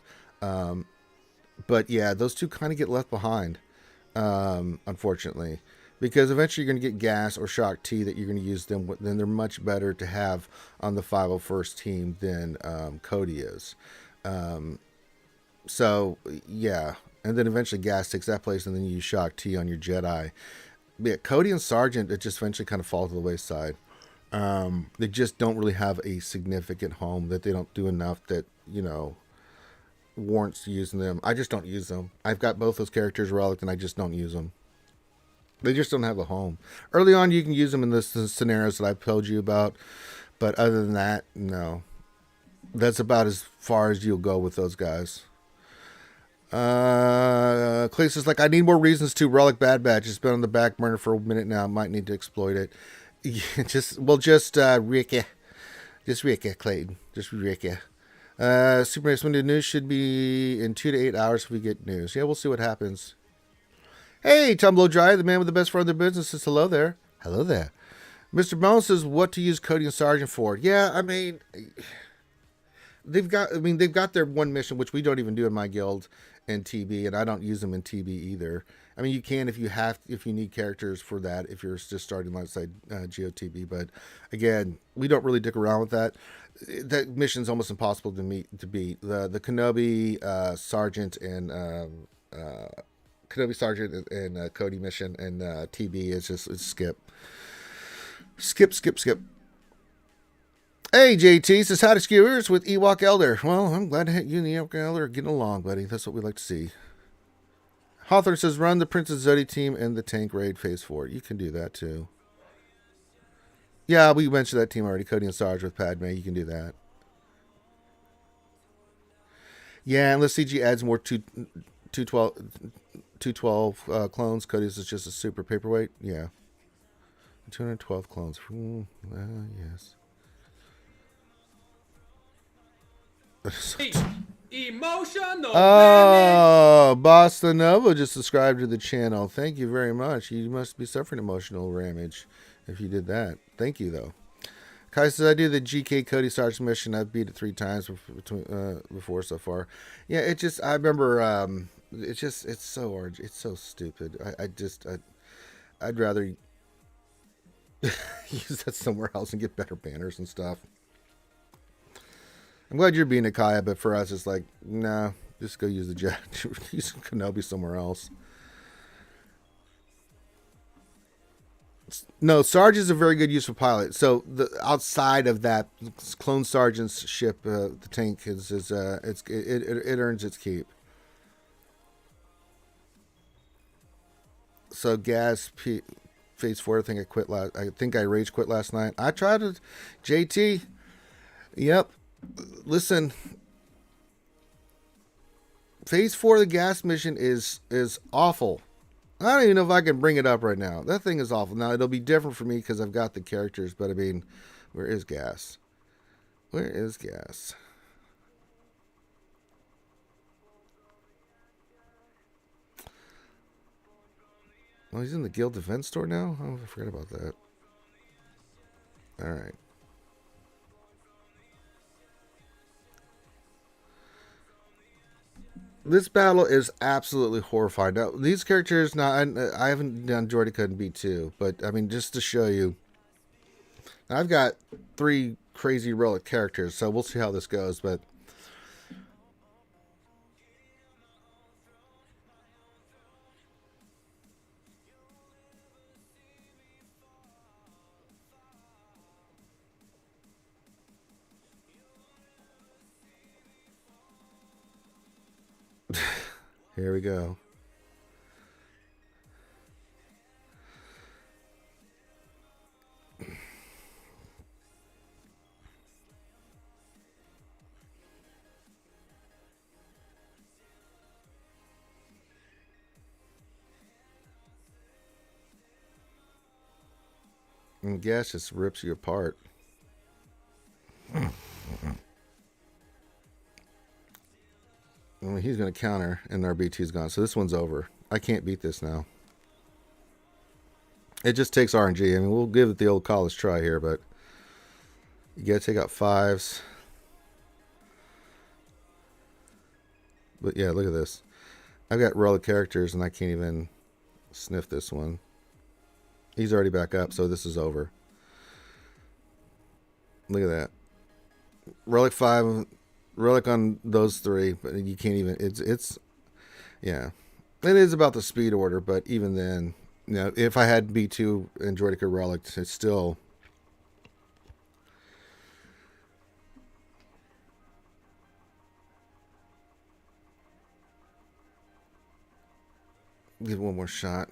but yeah, those two kind of get left behind, unfortunately, because eventually you're going to get Gas or Shock T that you're going to use them. Then they're much better to have on the 501st team than Cody is. So, yeah. And then eventually Gas takes that place, and then you use Shock T on your Jedi. But yeah, Cody and Sergeant, it just eventually kind of fall to the wayside. They just don't really have a significant home, that they don't do enough that, warrants using them. I just don't use them. I've got both those characters relic, and I just don't use them. They just don't have a home. Early on, you can use them in the scenarios that I've told you about. But other than that, no. That's about as far as you'll go with those guys. Clay says, like, I need more reasons to relic Bad Batch. It's been on the back burner for a minute now. Might need to exploit it. Ricky. Just Ricky, Clayton. Just Ricky. Super Nice Window News should be in 2 to 8 hours if we get news. Yeah, we'll see what happens. Hey, Tom Blow Dry, the man with the best friend in the business, says hello there. Hello there. Mr. Bones says, what to use Cody and Sergeant for? Yeah, I mean, they've got their one mission, which we don't even do in my guild in TB, and I don't use them in TB either. I mean, you can if you need characters for that, if you're just starting outside GOTB. But again, we don't really dick around with that. That mission's almost impossible to beat. The Kenobi Sergeant and Cody mission and TB is it's skip. Hey, JT says, how to skewers with Ewok Elder. Well, I'm glad to you and the Ewok Elder are getting along, buddy. That's what we like to see. Hawthorne says, run the Princess Zodi team and the tank raid phase 4. You can do that, too. Yeah, we mentioned that team already. Cody and Sarge with Padme. You can do that. Yeah, unless CG adds more 212 clones. Cody's is just a super paperweight. Yeah. 212 clones. Yes. Emotional Oh, Boston Nova just subscribed to the channel. Thank you very much. You must be suffering emotional damage if you did that. Thank you, though. Kai says, I do the GK Cody Sarge mission. I've beat it 3 times before so far. Yeah, it just, I remember, it's so orange. It's so stupid. I'd rather use that somewhere else and get better banners and stuff. I'm glad you're being a Kaya, but for us, it's like, nah, just go use the jet. Use Kenobi somewhere else. No, Sarge is a very good use for pilot. So the outside of that, Clone Sergeant's ship, the tank it earns its keep. So Phase 4. I think I rage quit last night. I tried it. JT. Yep. Listen. Phase 4 of the gas mission is awful. I don't even know if I can bring it up right now. That thing is awful. Now, it'll be different for me because I've got the characters, but I mean, where is gas? Where is gas? Oh, he's in the Guild Defense store now? Oh, I forgot about that. All right. This battle is absolutely horrifying. Now, these characters, now I haven't done Jordica and B2, but I mean, just to show you, I've got 3 crazy relic characters, so we'll see how this goes, but here we go. And gas just rips you apart. I mean, he's going to counter, and our BT's gone. So this one's over. I can't beat this now. It just takes RNG. I mean, we'll give it the old college try here, but you got to take out 5s. But yeah, look at this. I've got relic characters, and I can't even sniff this one. He's already back up, so this is over. Look at that. Relic 5, relic on those 3, but you can't even, it's yeah. It is about the speed order, but even then, you know, if I had B2 and Droidica relic, it's still, give one more shot.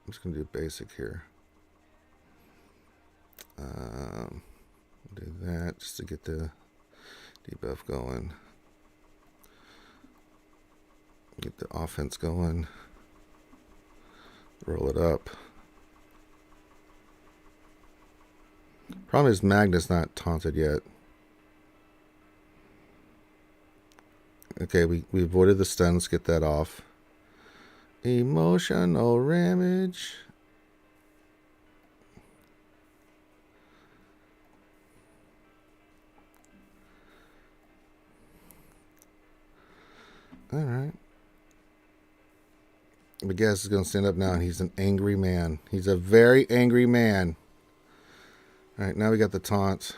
I'm just gonna do basic here. Do that just to get the debuff going. Get the offense going. Roll it up. Problem is Magna's not taunted yet. Okay, we avoided the stun. Let's get that off. Emotional damage. All right. But Gas is going to stand up now, and he's an angry man. He's a very angry man. All right, now we got the taunt.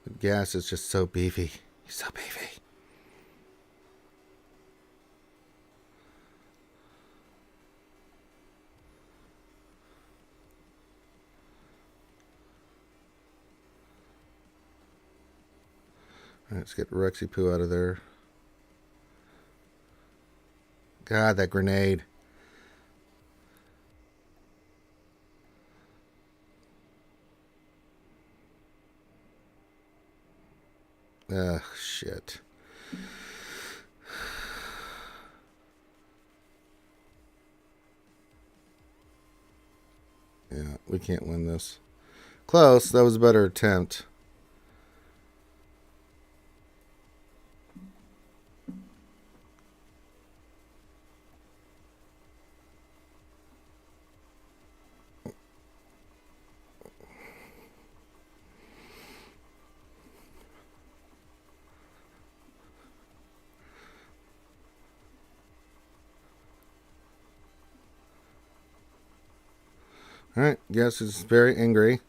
But Gas is just so beefy. He's so beefy. All right, let's get Rexy Poo out of there. God, that grenade. Ugh, shit. We can't win this. Close. That was a better attempt. Alright, yes, it's very angry.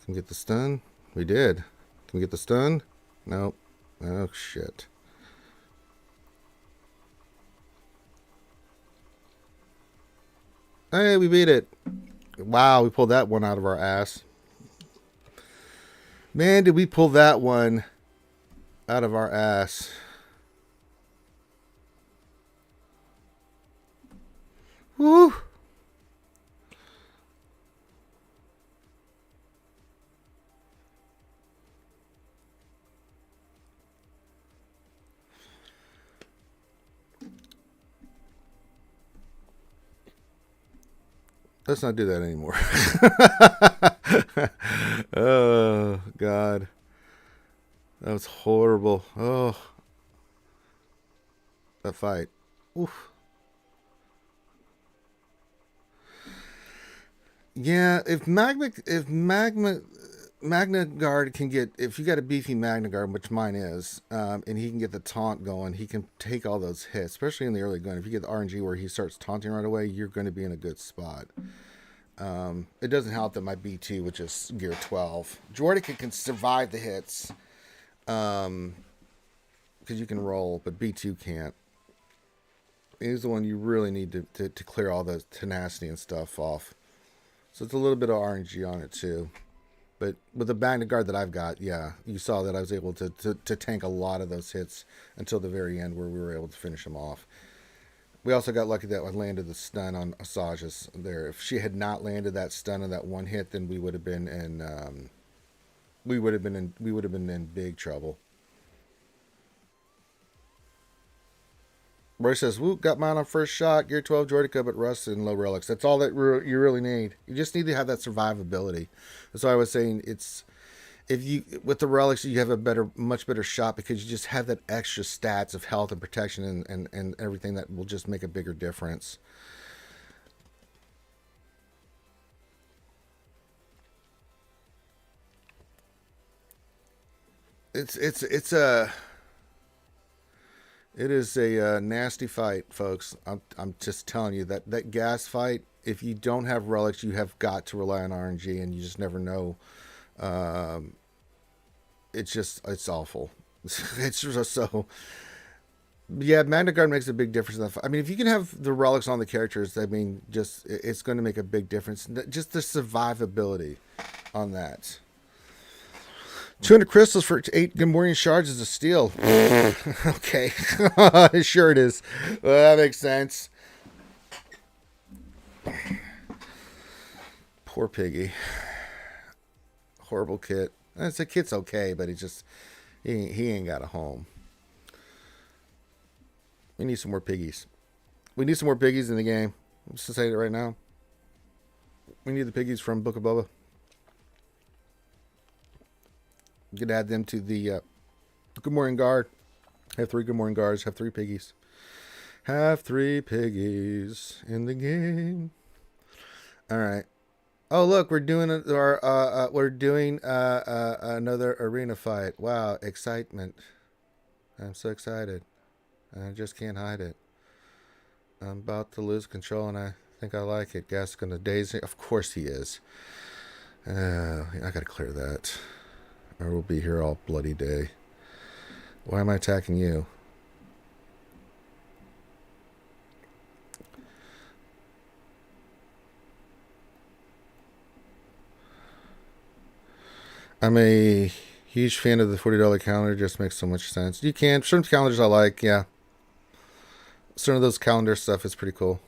Can we get the stun? We did. Can we get the stun? Nope. Oh, shit. Hey, we beat it. Wow, we pulled that one out of our ass. Man, did we pull that one out of our ass. Woo! Let's not do that anymore. Oh, God. That was horrible. Oh. That fight. Oof. Yeah, if Magma Guard can get, if you got a beefy Magna Guard, which mine is, and he can get the taunt going, he can take all those hits, especially in the early gun. If you get the RNG where he starts taunting right away, you're going to be in a good spot. It doesn't help that my B2, which is gear 12, Jordan can survive the hits, because you can roll, but B2 can't. He's the one you really need to clear all the tenacity and stuff off. So it's a little bit of RNG on it too. But with the Magna Guard that I've got, yeah, you saw that I was able to tank a lot of those hits until the very end where we were able to finish them off. We also got lucky that I landed the stun on Asaja's there. If she had not landed that stun on that one hit, then we would have been in we would have been in big trouble. Roy says, "Woo, got mine on first shot, gear 12 Jordica, but rusted and low relics." That's all that you really need. You just need to have that survivability. That's why I was saying it's, if you, with the relics, you have a much better shot because you just have that extra stats of health and protection and everything that will just make a bigger difference. It is a nasty fight, folks. I'm just telling you that gas fight. If you don't have relics, you have got to rely on RNG, and you just never know. It's awful. It's just so. Yeah, Magna Guard makes a big difference in that fight. I mean, if you can have the relics on the characters, I mean, just it's going to make a big difference. Just the survivability on that. 200 crystals for 8 Gamorrean shards is a steal. Okay. Sure it is. Well, that makes sense. Poor Piggy. Horrible kit. The kit's okay, but he ain't got a home. We need some more Piggies. We need some more Piggies in the game. I'm just saying it right now. We need the Piggies from Book of Boba. You could add them to the Gamorrean Guard. Have 3 Gamorrean Guards. Have 3 Piggies. Have 3 Piggies in the game. All right. Oh, look, we're doing another arena fight. Wow, excitement! I'm so excited. I just can't hide it. I'm about to lose control, and I think I like it. Gas gonna daze. Of course he is. I gotta clear that. Or we'll be here all bloody day. Why am I attacking you? I'm a huge fan of the $40 calendar. Just makes so much sense. You can. Certain calendars I like, yeah. Certain of those calendar stuff is pretty cool.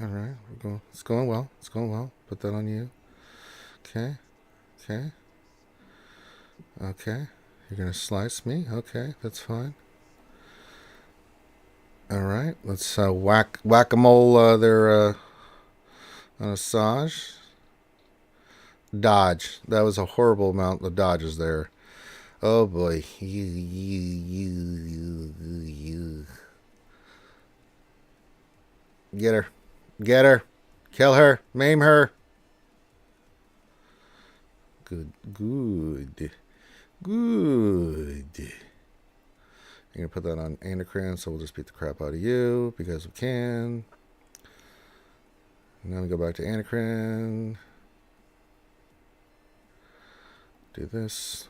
All right, It's going well. It's going well. Put that on you. Okay. Okay. Okay. You're going to slice me. Okay. That's fine. All right. Let's whack-a-mole their massage. Dodge. That was a horrible amount of dodges there. Oh boy. You. Get her. Get her. Kill her. Maim her. Good. Good. Good. You're going to put that on endocrine, so we'll just beat the crap out of you because we can. And then we go back to endocrine. Do this.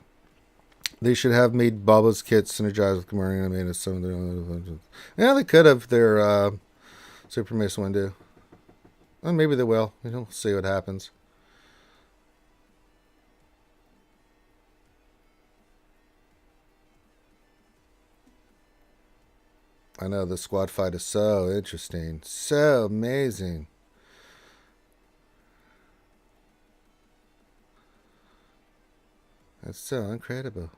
They should have made Bubba's kit synergize with Gamorrean. I mean, some of the. Yeah, they could have their Super Mace Windu. Well, maybe they will. We'll see what happens. I know the squad fight is so interesting. So amazing. That's so incredible.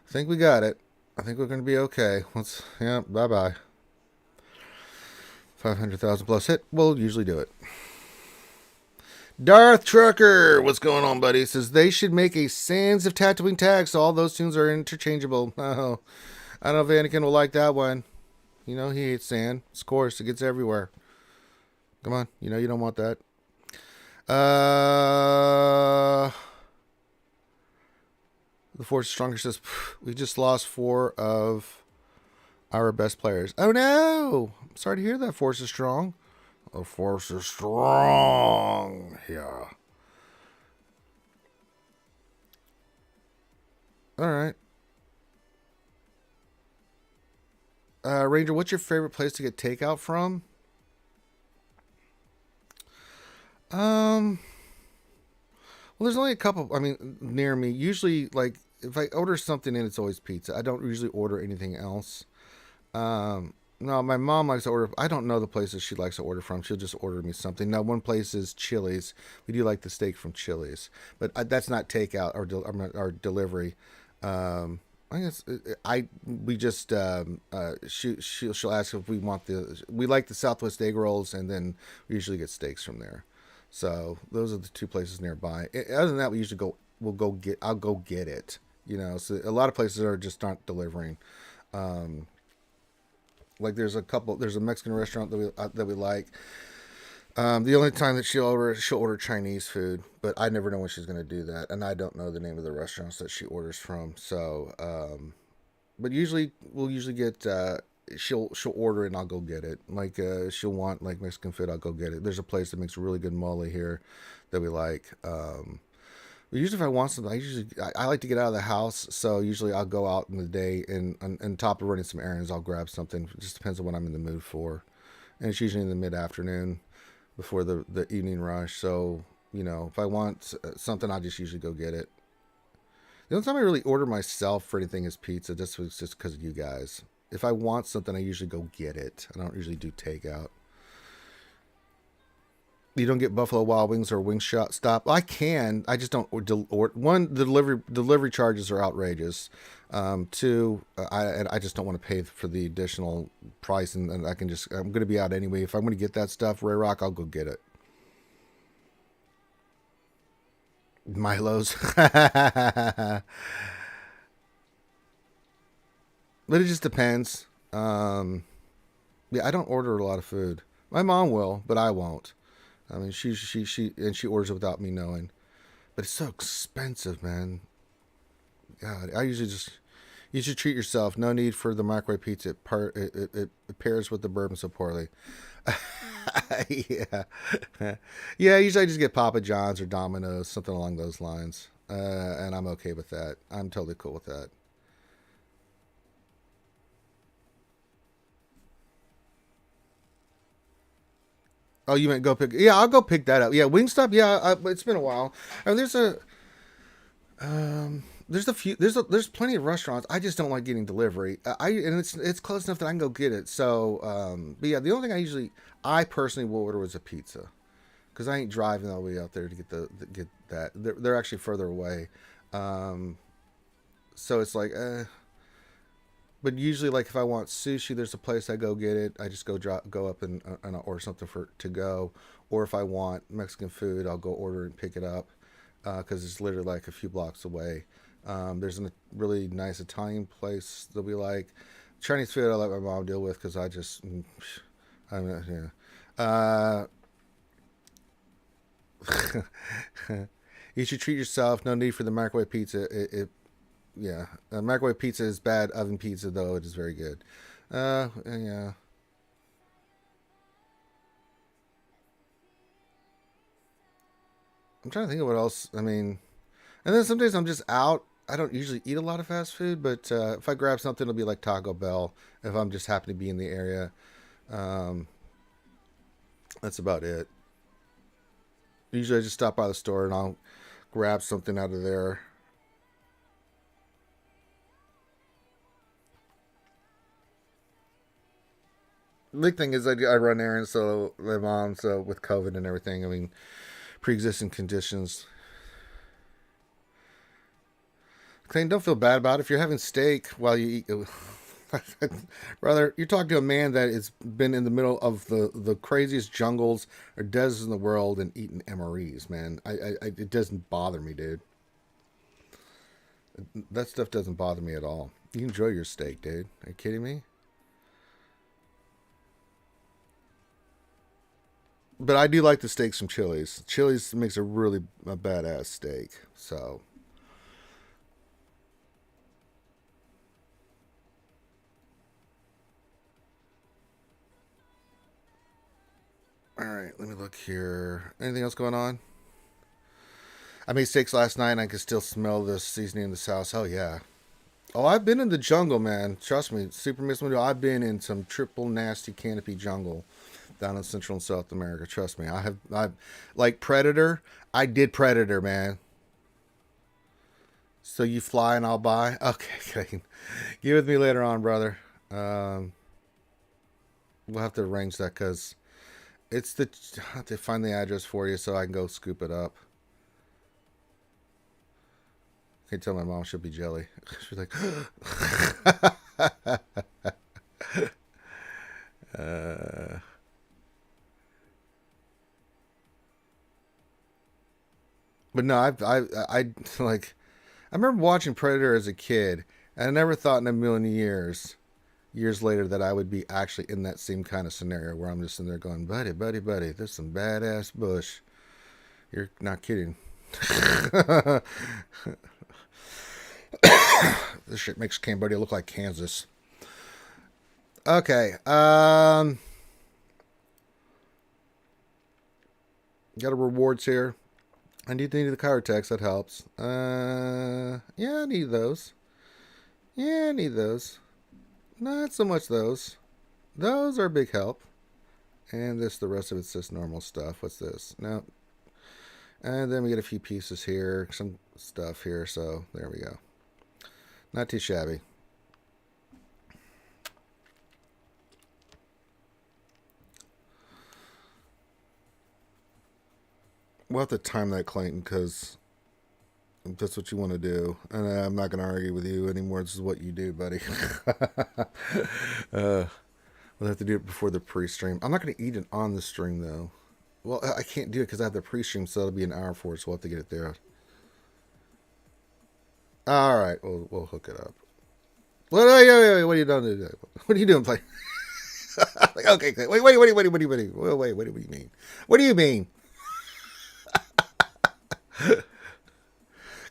I think we got it. I think we're going to be okay. Bye-bye. 500,000 plus hit. We'll usually do it. Darth Trucker, what's going on, buddy? Says they should make a Sands of Tatooine tag so all those tunes are interchangeable. Oh, I don't know if Anakin will like that one. You know he hates sand. Of course, it gets everywhere. Come on, you know you don't want that. The Force is Stronger says we just lost 4 of our best players. Oh no! I'm sorry to hear that. Force is strong. The Force is strong. Yeah. All right. Ranger, what's your favorite place to get takeout from? Well, there's only a couple. I mean, near me. Usually, like if I order something in, it's always pizza. I don't usually order anything else. No, my mom likes to order. I don't know the places she likes to order from. She'll just order me something. Now, one place is Chili's. We do like the steak from Chili's, but that's not takeout or delivery. I guess she'll ask if we want we like the Southwest egg rolls, and then we usually get steaks from there. So those are the 2 places nearby. Other than that, I'll go get it. You know, so a lot of places are just not delivering. Like there's a Mexican restaurant that we like. The only time that she'll order Chinese food, but I never know when she's going to do that, and I don't know the name of the restaurants that she orders from. So, but we'll usually get she'll order it and I'll go get it. Like she'll want like Mexican food, I'll go get it. There's a place that makes really good mole here that we like. Usually if I want something, I like to get out of the house, so usually I'll go out in the day and on top of running some errands, I'll grab something. It just depends on what I'm in the mood for, and it's usually in the mid-afternoon before the evening rush. So you know, if I want something, I'll just usually go get it. The only time I really order myself for anything is pizza. Just because of you guys. If I want something, I usually go get it. I don't usually do takeout. You don't get Buffalo Wild Wings or Wingstop Stop. I can. I just don't order. One, the delivery charges are outrageous. 2, I just don't want to pay for the additional price, and I'm going to be out anyway. If I'm going to get that stuff, Ray Rock, I'll go get it. Milo's. But it just depends. Yeah, I don't order a lot of food. My mom will, but I won't. I mean, she orders it without me knowing. But it's so expensive, man. God, you should treat yourself. No need for the microwave pizza. It pairs with the bourbon so poorly. Yeah. Yeah, usually I just get Papa John's or Domino's, something along those lines. And I'm okay with that. I'm totally cool with that. Oh, you meant go pick? Yeah, I'll go pick that up. Yeah, Wingstop. Yeah, it's been a while. And there's plenty of restaurants. I just don't like getting delivery. And it's close enough that I can go get it. So, but yeah, the only thing I personally will order is a pizza, because I ain't driving all the way out there to get that. They're actually further away. So it's like, but usually, like if I want sushi, there's a place I go get it. I just go up and order something to go. Or if I want Mexican food, I'll go order and pick it up, because it's literally like a few blocks away. There's a really nice Italian place that we like. Chinese food I let my mom deal with, because yeah. You should treat yourself. No need for the microwave pizza. Yeah, microwave pizza is bad. Oven pizza, though, it is very good. Yeah. I'm trying to think of what else. I mean, and then some days I'm just out. I don't usually eat a lot of fast food, but if I grab something, it'll be like Taco Bell. If I'm just happen to be in the area, that's about it. Usually, I just stop by the store and I'll grab something out of there. The big thing is I run errands, so my mom, so with COVID and everything, I mean, pre-existing conditions. Clayton, don't feel bad about it. If you're having steak while you eat, brother, you're talking to a man that has been in the middle of the craziest jungles or deserts in the world and eating MREs, man. It doesn't bother me, dude. That stuff doesn't bother me at all. You enjoy your steak, dude. Are you kidding me? But I do like the steaks from Chili's. Chili's makes a badass steak. So, all right, let me look here. Anything else going on? I made steaks last night and I could still smell the seasoning in the sauce. Oh, yeah. Oh, I've been in the jungle, man. Trust me. Super Miss Window. I've been in some triple nasty canopy jungle down in Central and South America. Trust me. I've like Predator. I did Predator, man. So you fly and I'll buy? Okay, okay. Get with me later on, brother. We'll have to arrange that, because I have to find the address for you so I can go scoop it up. I can tell my mom she'll be jelly. She's like, but no, I like, I remember watching Predator as a kid, and I never thought in a million years later that I would be actually in that same kind of scenario where I'm just in there going, buddy, there's some badass bush. You're not kidding. This shit makes Cambodia look like Kansas. Okay. Got a rewards here. I need the chirotex. That helps. Yeah, I need those. Not so much those. Those are a big help. And the rest of it's just normal stuff. What's this? No. And then we get a few pieces here. Some stuff here. So there we go. Not too shabby. We'll have to time that, Clayton, because that's what you want to do. And I'm not going to argue with you anymore. This is what you do, buddy. We'll have to do it before the pre-stream. I'm not going to eat it on the stream, though. Well, I can't do it because I have the pre-stream, so it'll be an hour for it, so we'll have to get it there. All right, we'll hook it up. What are you doing? What are you doing, play? Like, okay, wait, what do you mean? What do you mean?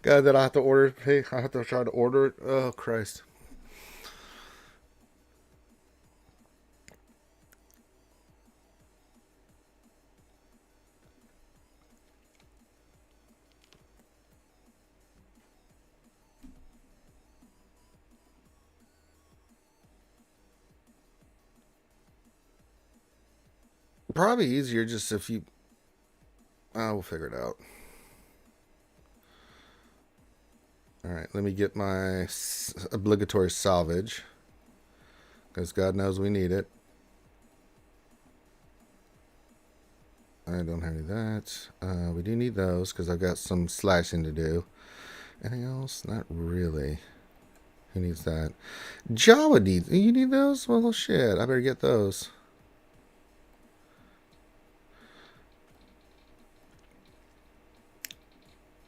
God, that I have to order. Hey, I have to try to order it. Oh, Christ. Probably easier just if you. We'll figure it out. All right, let me get my obligatory salvage. Because God knows we need it. I don't have any of that. We do need those because I've got some slashing to do. Anything else? Not really. Who needs that? Java needs. You need those? Well, shit. I better get those.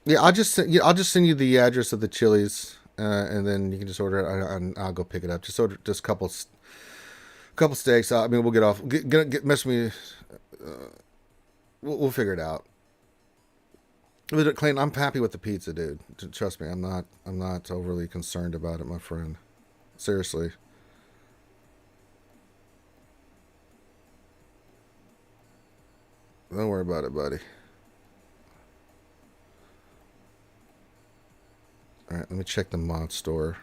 Yeah, I'll just send you the address of the Chili's, and then you can just order it, and I'll go pick it up. Just order just a couple steaks. I mean, we'll get off. Get mess with me. We'll figure it out. Clayton, I'm happy with the pizza, dude. Trust me, I'm not overly concerned about it, my friend. Seriously. Don't worry about it, buddy. All right, let me check the mod store.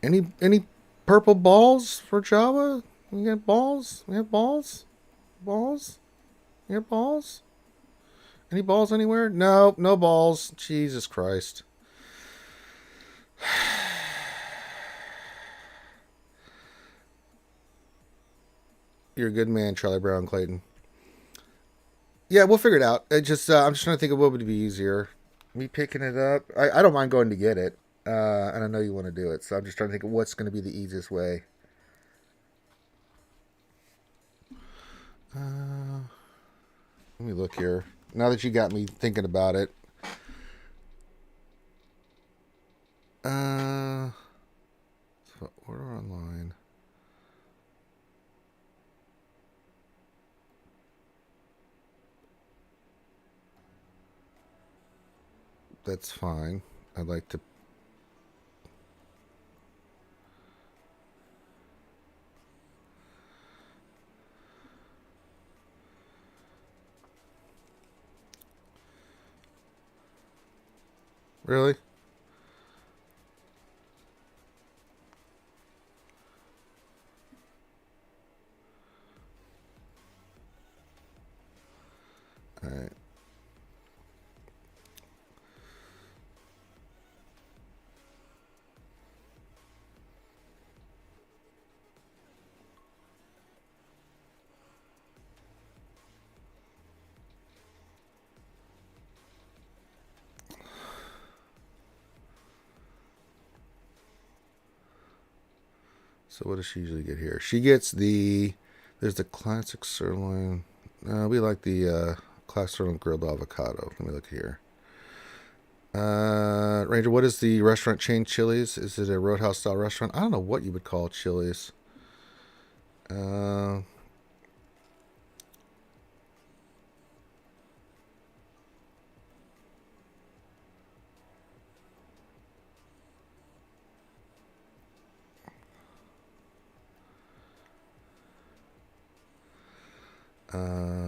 Any purple balls for Java? We got balls? We have balls? Balls? You have balls? Any balls anywhere? No, no balls. Jesus Christ. You're a good man, Charlie Brown Clayton. Yeah, we'll figure it out. I'm just trying to think of what would be easier. Me picking it up. I don't mind going to get it. And I know you want to do it. So I'm just trying to think of what's going to be the easiest way. Let me look here. Now that you got me thinking about it. So order online. That's fine. I'd like to. Really? All right. So what does she usually get here? She gets there's the classic sirloin. We like the classic sirloin grilled avocado. Let me look here. Ranger, what is the restaurant chain Chili's? Is it a Roadhouse style restaurant? I don't know what you would call Chili's.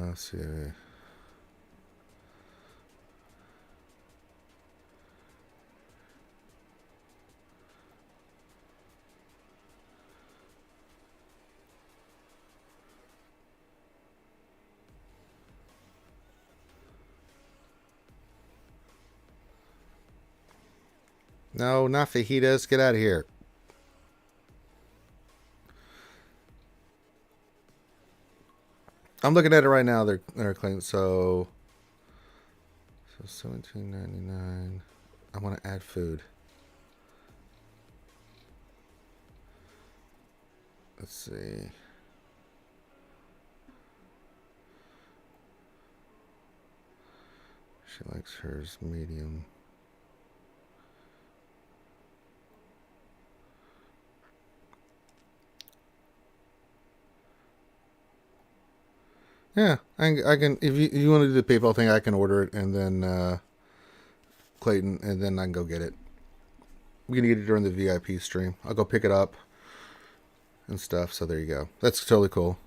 Let's see. No, not fajitas. Get out of here. I'm looking at it right now. They're clean. So $17.99. I want to add food. Let's see. She likes hers medium. Yeah, I can. If you want to do the PayPal thing, I can order it and then Clayton, and then I can go get it. We're gonna get it during the VIP stream. I'll go pick it up and stuff. So there you go. That's totally cool.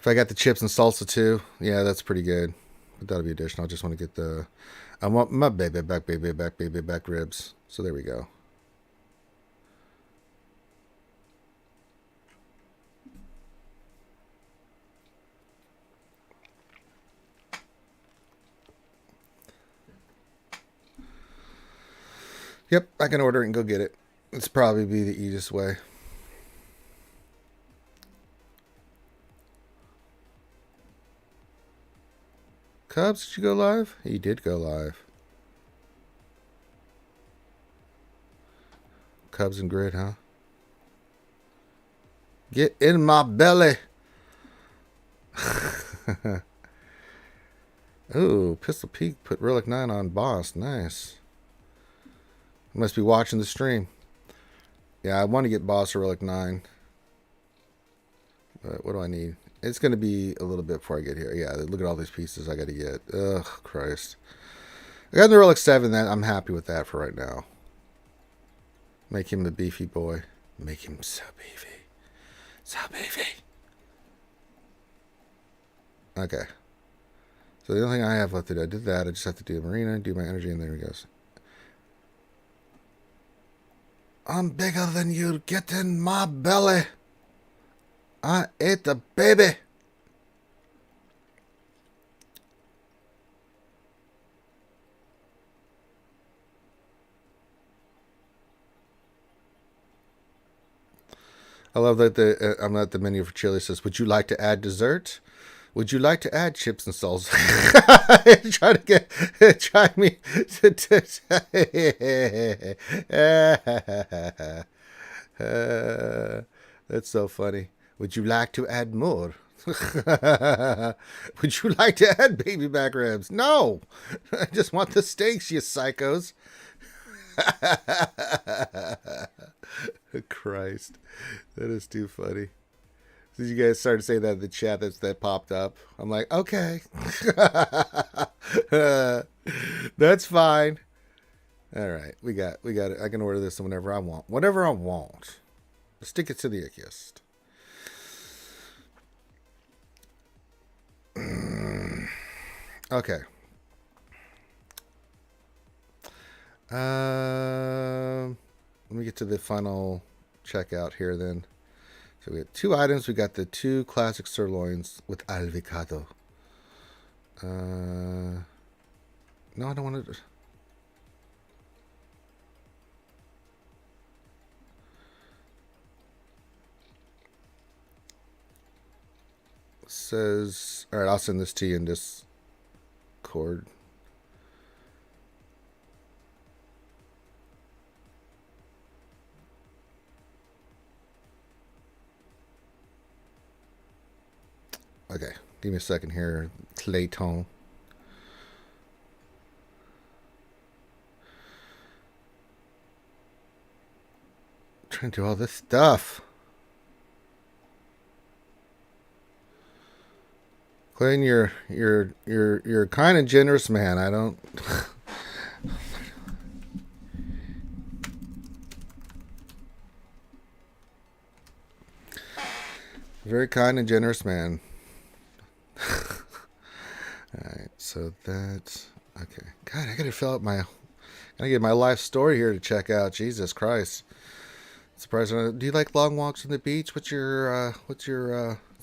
If I got the chips and salsa too, yeah, that's pretty good. But that'll be additional. I just want to get I want my baby back ribs. So there we go. Yep, I can order it and go get it. It's probably be the easiest way. Cubs, did you go live? He did go live. Cubs and Grid, huh? Get in my belly. Ooh, Pistol Peak put Relic 9 on boss. Nice. Must be watching the stream. Yeah, I want to get boss or Relic 9. But what do I need? It's going to be a little bit before I get here. Yeah, look at all these pieces I got to get. Ugh, Christ. I got the Relic 7. That I'm happy with that for right now. Make him a beefy boy. Make him so beefy. So beefy. Okay. So the only thing I have left to do, I did that. I just have to do Marina, do my energy, and there he goes. I'm bigger than you. Get in my belly. I ate the baby. I love that I'm at the menu for chili. Says, would you like to add dessert? Would you like to add chips and salsa? Try me to that's so funny. Would you like to add more? Would you like to add baby back ribs? No, I just want the steaks, you psychos. Christ, that is too funny. So you guys started saying that in the chat that popped up. I'm like, okay. That's fine. All right, we got it. I can order this whenever I want. Whatever I want. Stick it to the ickiest. Okay. Let me get to the final checkout here then. So we got 2 items. We got the 2 classic sirloins with avocado. No, I don't want to. Says, all right, I'll send this to you in Discord. Okay, give me a second here, Clayton. Trying to do all this stuff. Clayton, you're kind of generous, man. I don't. Very kind and generous man. Alright, so that's okay. God, I gotta fill out gotta get my life story here to check out. Jesus Christ. Surprised. Do you like long walks on the beach? What's your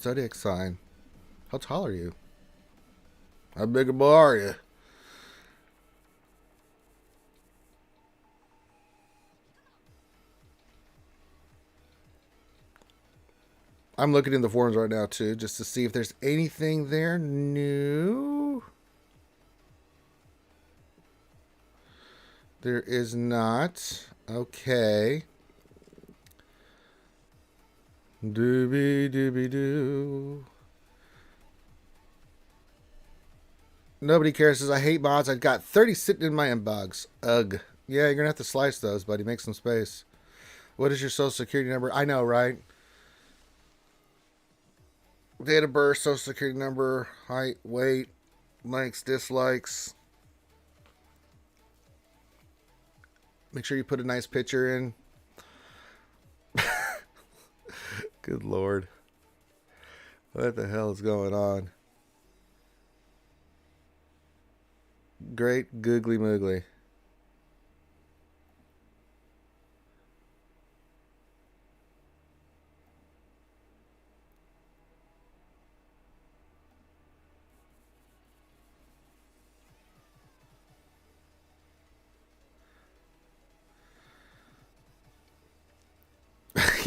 zodiac sign? How tall are you? How big a boy are you? I'm looking in the forums right now, too, just to see if there's anything there new. There is not. Okay. Doobie doobie doo. Nobody cares. Says I hate mods. I've got 30 sitting in my inbox. Ugh. Yeah, you're gonna have to slice those, buddy. Make some space. What is your social security number? I know, right? Date of birth, social security number, height, weight, likes, dislikes. Make sure you put a nice picture in. Good Lord. What the hell is going on? Great googly moogly.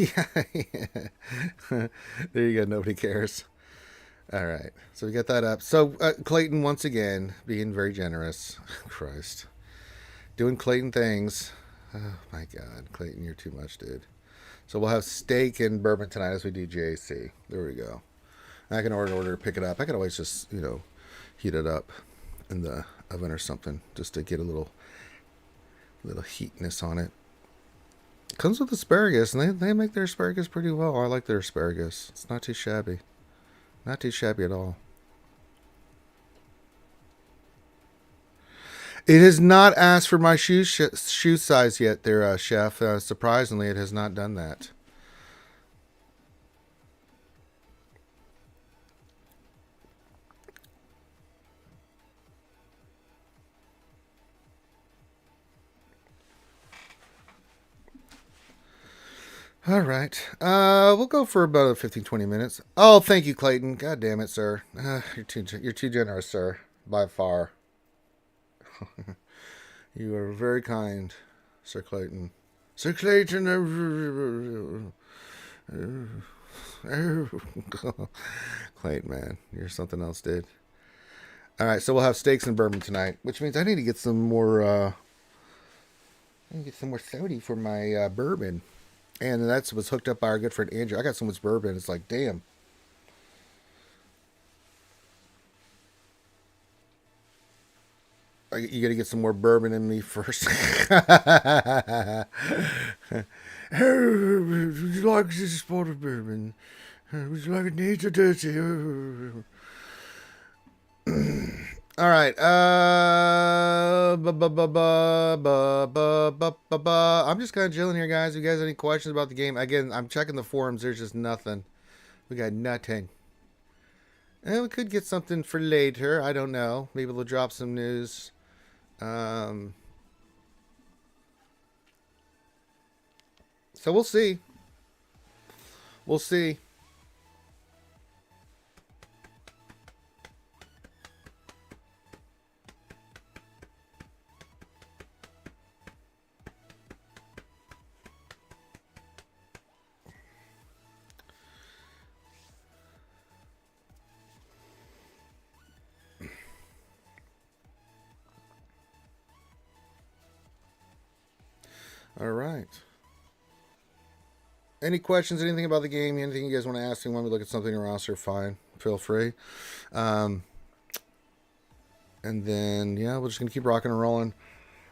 Yeah. There you go. Nobody cares. All right. So we got that up. So Clayton, once again, being very generous. Christ. Doing Clayton things. Oh, my God. Clayton, you're too much, dude. So we'll have steak and bourbon tonight as we do JC. There we go. I can order to pick it up. I can always just, heat it up in the oven or something just to get a little heatness on it. Comes with asparagus, and they make their asparagus pretty well. I like their asparagus. It's not too shabby. Not too shabby at all. It has not asked for my shoe size yet there, Chef. Surprisingly, it has not done that. All right. We'll go for about 15-20 minutes. Oh, thank you, Clayton. God damn it, sir. You're too generous, sir. By far. You are very kind, Sir Clayton. Sir Clayton. Clayton, man. You're something else, dude. All right, so we'll have steaks and bourbon tonight, which means I need to get some more soda for my bourbon. And that's what's hooked up by our good friend Andrew. I got so much bourbon. It's like, damn. You got to get some more bourbon in me first. Hey, would you like this spot of bourbon? Would you like it neat or dirty? All right. I'm just kind of chilling here, guys. If you guys have any questions about the game, again, I'm checking the forums. There's just nothing. We got nothing. And we could get something for later. I don't know. Maybe they'll drop some news. So we'll see. We'll see. All right. Any questions, anything about the game, anything you guys want to ask me when we look at something in the roster, fine. Feel free. And then, yeah, we're just going to keep rocking and rolling.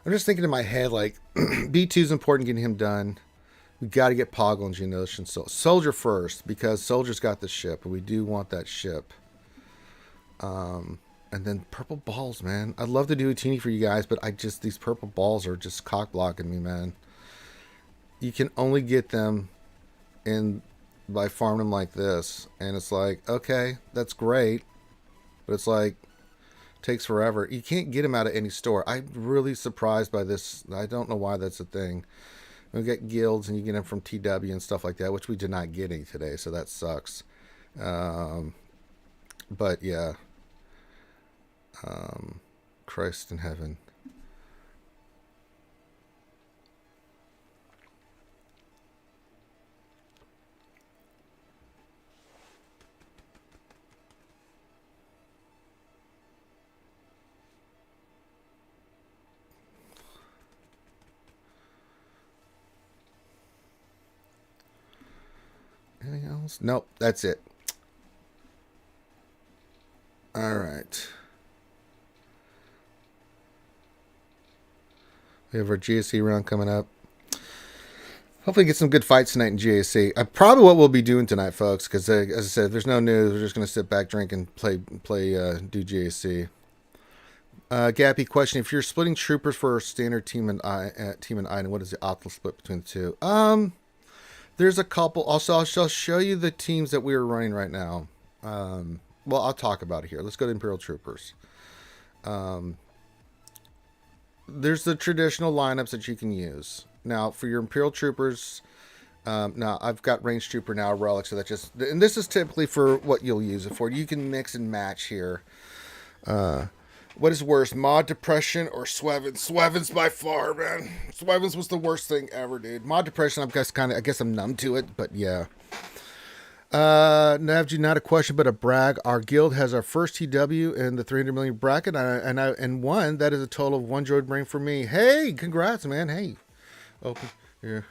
I'm just thinking in my head, like, B2 is important getting him done. We got to get Poggle and Geonosian. So Soldier first, because Soldier's got the ship, and we do want that ship. And then purple balls, man. I'd love to do a teeny for you guys, but these purple balls are just cock blocking me, man. You can only get them by farming them like this. And it's like, okay, that's great. But it's like, takes forever. You can't get them out of any store. I'm really surprised by this. I don't know why that's a thing. We get guilds and you get them from TW and stuff like that, which we did not get any today. So that sucks. But yeah. Christ in heaven. Anything else? Nope, that's it. All right. We have our GSC round coming up. Hopefully get some good fights tonight in GSC. Probably what we'll be doing tonight, folks, because as I said, if there's no news, we're just going to sit back, drink, and do GSC. Gappy question: if you're splitting troopers for a standard team and item, what is the optimal split between the two? There's a couple. Also, I'll show you the teams that we are running right now. Well, I'll talk about it here. Let's go to Imperial Troopers. There's the traditional lineups that you can use. Now, for your Imperial Troopers, now I've got Range Trooper now, Relic, so and this is typically for what you'll use it for. You can mix and match here. What is worse, mod depression or Swevens? Swevens by far, man. Swevens was the worst thing ever, dude. Mod depression, I guess I'm numb to it, but yeah. Navji, not a question, but a brag. Our guild has our first TW in the 300 million bracket, and one that is a total of 1 droid brain for me. Hey, congrats, man. Hey, you're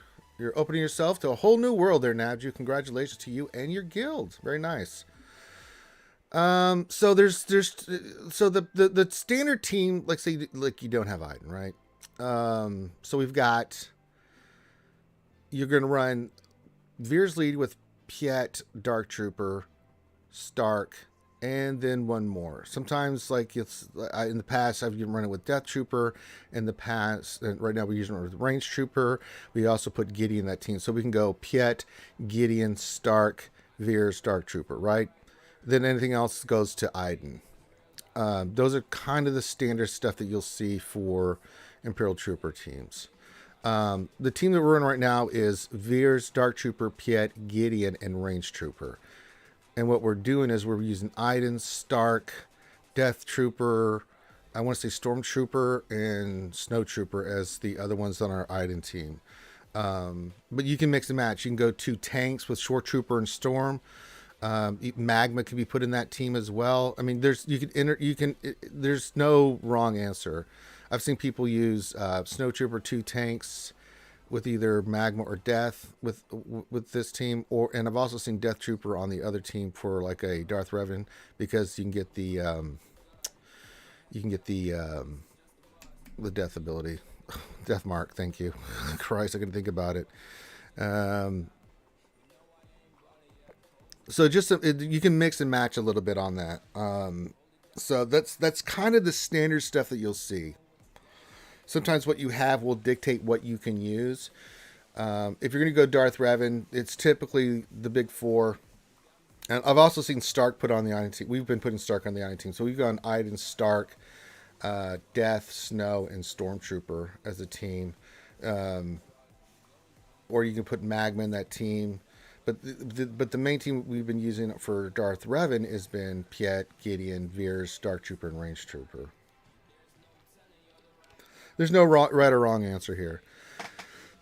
opening yourself to a whole new world there, Navji. Congratulations to you and your guild. Very nice. So the standard team, like say, like you don't have Iden, right? So we've got, you're going to run Veer's lead with Piet, Dark Trooper, Stark, and then one more. Sometimes, like in the past, I've run it with Death Trooper. In the past, and right now we're using it with Range Trooper. We also put Gideon in that team, so we can go Piet, Gideon, Stark, Veers, Dark Trooper, right? Then anything else goes to Iden. Those are kind of the standard stuff that you'll see for Imperial Trooper teams. The team that we're in right now is Veers, Dark Trooper, Piet, Gideon, and Range Trooper. And what we're doing is we're using Iden, Stark, Death Trooper, I want to say Stormtrooper, and Snow Trooper as the other ones on our Iden team. But you can mix and match. You can go 2 tanks with Shore Trooper and Storm. Magma can be put in that team as well. I mean, there's no wrong answer. I've seen people use Snow Trooper 2 tanks with either Magma or Death with this team, and I've also seen Death Trooper on the other team for like a Darth Revan, because you can get the death ability, death mark. Thank you, Christ, I can think about it. So just you can mix and match a little bit on that. So that's kind of the standard stuff that you'll see. Sometimes what you have will dictate what you can use. If you're going to go Darth Revan, it's typically the big 4. And I've also seen Stark put on the Iden team. We've been putting Stark on the Iden team. So we've gone Iden, Stark, Death, Snow, and Stormtrooper as a team. Or you can put Magma in that team. But the main team we've been using for Darth Revan has been Piet, Gideon, Veers, Dark Trooper, and Range Trooper. There's no right or wrong answer here.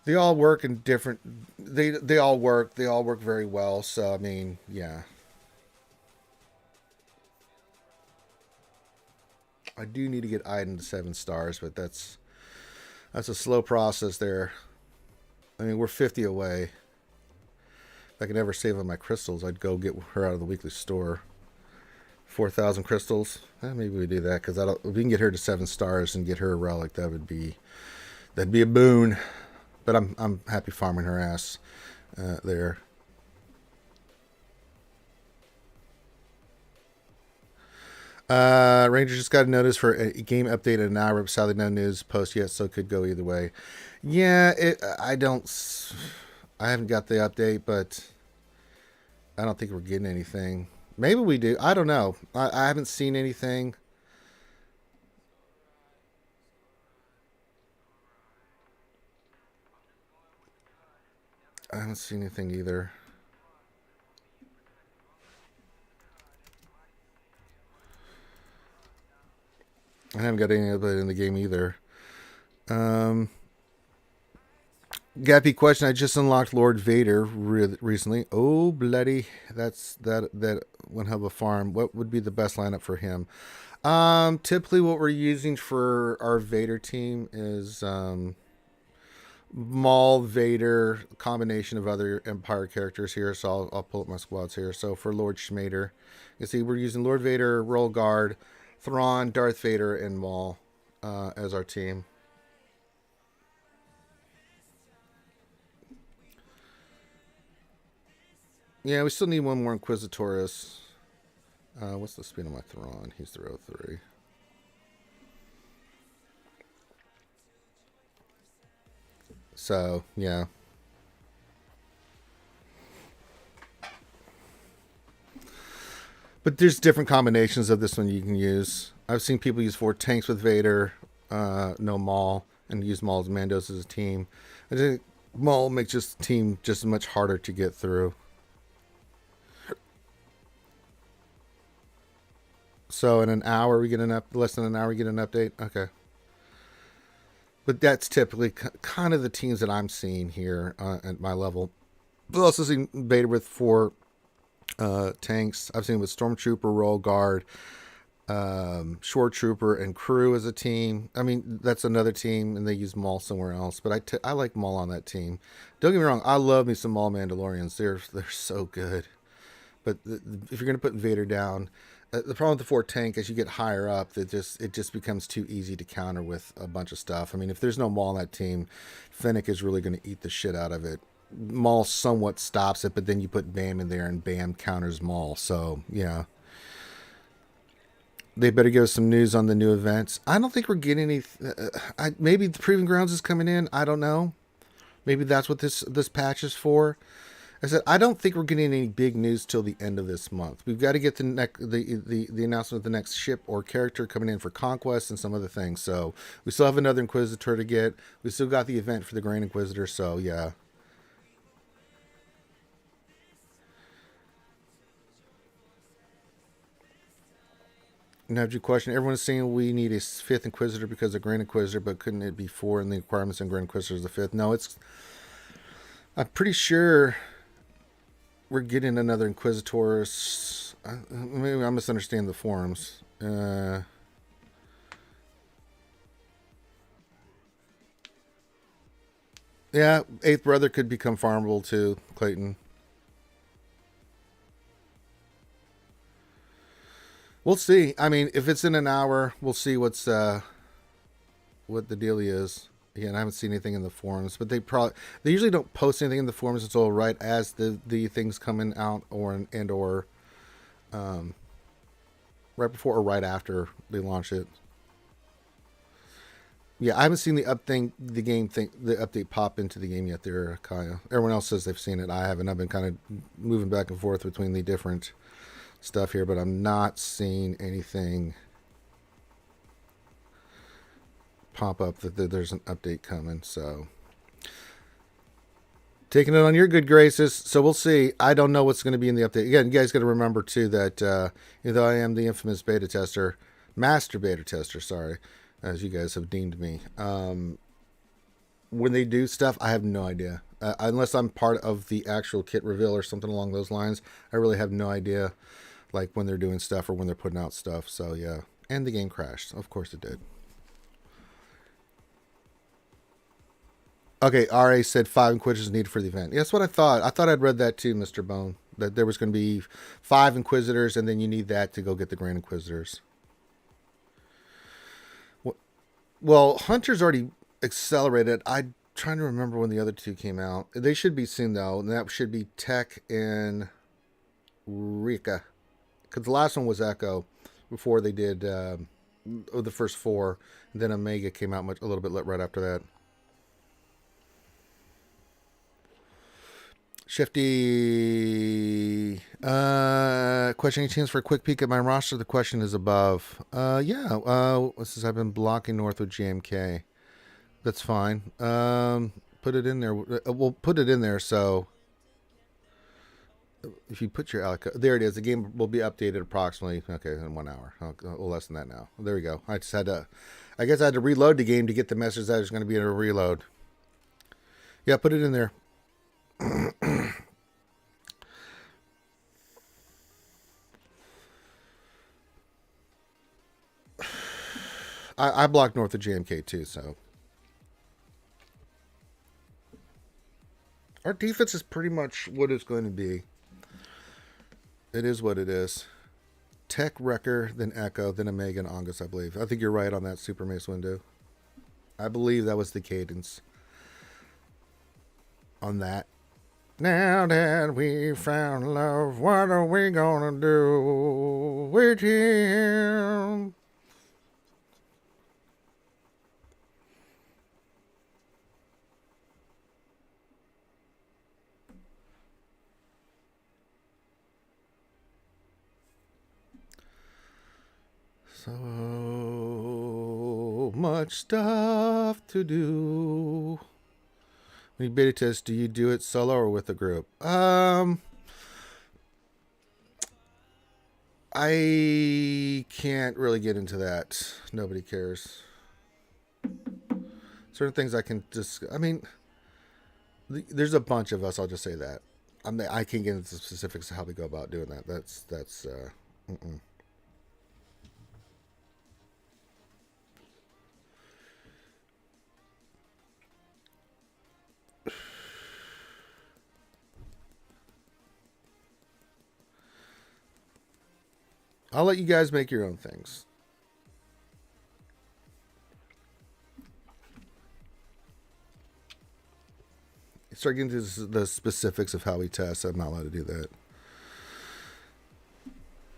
They all work in different. They all work. They all work very well. So I mean, yeah. I do need to get Iden to 7 stars, but that's a slow process there. I mean, we're 50 away. If I could ever save on my crystals, I'd go get her out of the weekly store. 4,000 crystals. Maybe we do that, because if we can get her to 7 stars and get her a relic, that'd be a boon. But I'm happy farming her ass there. Ranger just got a notice for a game update in an hour. Sadly, no news post yet, so it could go either way. Yeah, I haven't got the update, but I don't think we're getting anything. Maybe we do. I don't know. I haven't seen anything. I haven't seen anything either. I haven't got any of it in the game either. Gappy question. I just unlocked Lord Vader recently. Oh, bloody. That one hell of a farm. What would be the best lineup for him? Typically what we're using for our Vader team is Maul, Vader, combination of other Empire characters here. So I'll pull up my squads here. So for Lord Schmader, you see we're using Lord Vader, Royal Guard, Thrawn, Darth Vader, and Maul as our team. Yeah, we still need one more Inquisitorius. What's the speed of my Thrawn? He's 303. So, yeah. But there's different combinations of this one you can use. I've seen people use 4 tanks with Vader, no Maul, and use Maul as Mandos as a team. I think Maul makes this team just much harder to get through. So in an hour we get less than an hour we get an update. Okay. But that's typically kind of the teams that I'm seeing here at my level. I've also seen beta with 4 tanks. I've seen with Stormtrooper, Royal Guard, Shore Trooper, and Crew as a team. I mean, that's another team, and they use Maul somewhere else. But I like Maul on that team. Don't get me wrong, I love me some Maul Mandalorians. They're so good. But if you're going to put Vader down, the problem with the 4 tank is you get higher up, it just becomes too easy to counter with a bunch of stuff. I mean, if there's no Maul on that team, Fennec is really going to eat the shit out of it. Maul somewhat stops it, but then you put Bam in there, and Bam counters Maul. So, yeah. They better give us some news on the new events. I don't think we're getting any... maybe the Proving Grounds is coming in. I don't know. Maybe that's what this patch is for. I said, I don't think we're getting any big news till the end of this month. We've got to get the announcement of the next ship or character coming in for Conquest and some other things. So we still have another Inquisitor to get. We still got the event for the Grand Inquisitor. So yeah. Now, your question. Everyone's saying we need a 5th Inquisitor because of Grand Inquisitor, but couldn't it be 4 and the requirements in Grand Inquisitor is the 5th? No, I'm pretty sure we're getting another Inquisitors. Maybe I misunderstand the forums. Yeah, 8th Brother could become farmable too, Clayton. We'll see. I mean, if it's in an hour, we'll see what the deal is. Again, I haven't seen anything in the forums, but they usually don't post anything in the forums until right as the things coming out or right before or right after they launch it. Yeah, I haven't seen the update pop into the game yet there, Kaya. Everyone else says they've seen it. I haven't. I've been kind of moving back and forth between the different stuff here, but I'm not seeing anything pop up that there's an update coming. So taking it on your good graces. So we'll see. I don't know what's going to be in the update. Again, you guys got to remember too that though I am the infamous master beta tester, sorry, as you guys have deemed me, when they do stuff, I have no idea. Unless I'm part of the actual kit reveal or something along those lines, I really have no idea, like when they're doing stuff or when they're putting out stuff. So yeah, and the game crashed. Of course it did. Okay, RA said 5 Inquisitors needed for the event. Yeah, that's what I thought. I thought I'd read that too, Mr. Bone. That there was going to be 5 Inquisitors, and then you need that to go get the Grand Inquisitors. Well, Hunter's already accelerated. I'm trying to remember when the other 2 came out. They should be soon, though. And that should be Tech and Rika. Because the last one was Echo before they did the first 4. And then Omega came out a little bit right after that. Shifty. Question, any chance for a quick peek at my roster? The question is above. Yeah. Since I've been blocking North with GMK. That's fine. Put it in there. We'll put it in there. So if you put your Alico, there it is. The game will be updated approximately, okay, in 1 hour. A little less than that now. There we go. I guess I had to reload the game to get the message that it's going to be in a reload. Yeah, put it in there. I blocked North of JMK too, so our defense is pretty much what it's going to be. It is what it is. Tech, Wrecker, then Echo, then Omega, and Angus, I believe. I think you're right on that Super Mace window. I believe that was the cadence on that. Now that we found love, what are we gonna do with him? So much stuff to do. When you beta test, do you do it solo or with a group? I I can't really get into that. Nobody cares. Certain things I can just. I mean, there's a bunch of us. I'll just say that. I can't get into the specifics of how we go about doing that. That's. Mm-mm. I'll let you guys make your own things. Start getting into the specifics of how we test. I'm not allowed to do that.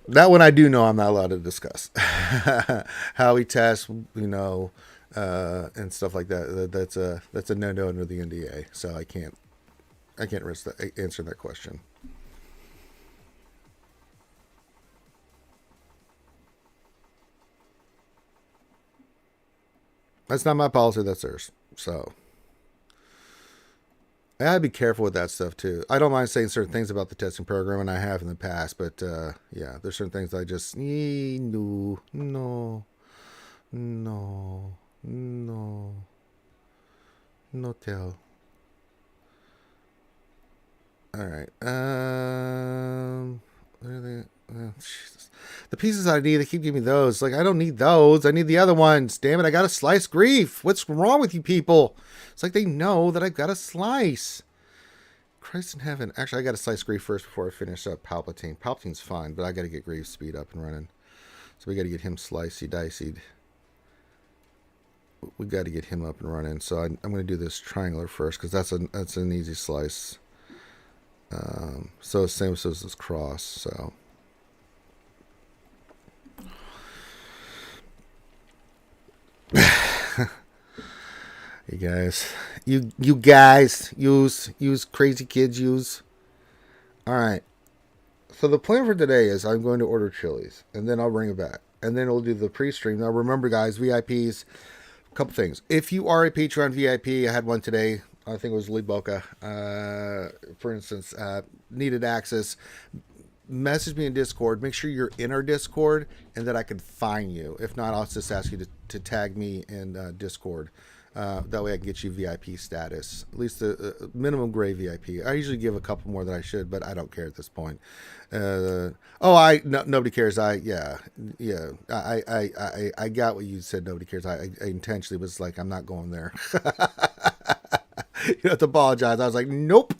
That one I do know I'm not allowed to discuss. How we test, and stuff like that. That's a no-no under the NDA. So I can't risk answering that question. That's not my policy. That's theirs. So I gotta be careful with that stuff too. I don't mind saying certain things about the testing program, and I have in the past. But yeah, there's certain things I just no, no tell. All right. What are they? Oh, Jesus. The pieces I need, they keep giving me those. Like, I don't need those. I need the other ones. Damn it, I got a slice grief. What's wrong with you people? It's like they know that I've got a slice. Christ in heaven. Actually, I got to slice grief first before I finish up Palpatine. Palpatine's fine, but I got to get Grief speed up and running. So we got to get him slicey dicey. We got to get him up and running. So I'm going to do this triangular first because that's an easy slice. So same as this cross. So you guys use crazy kids use. All right. So the plan for today is I'm going to order Chili's and then I'll bring it back and then we'll do the pre-stream. Now remember, guys, VIPs. A couple things. If you are a Patreon VIP, I had one today. I think it was Lee Boca. For instance, needed access. Message me in Discord. Make sure you're in our Discord and that I can find you. If not, I'll just ask you to tag me in Discord. That way I can get you VIP status. At least the minimum gray VIP. I usually give a couple more than I should, but I don't care at this point. Nobody cares. I got what you said. Nobody cares. I intentionally was like, I'm not going there. You have to apologize. I was like, nope.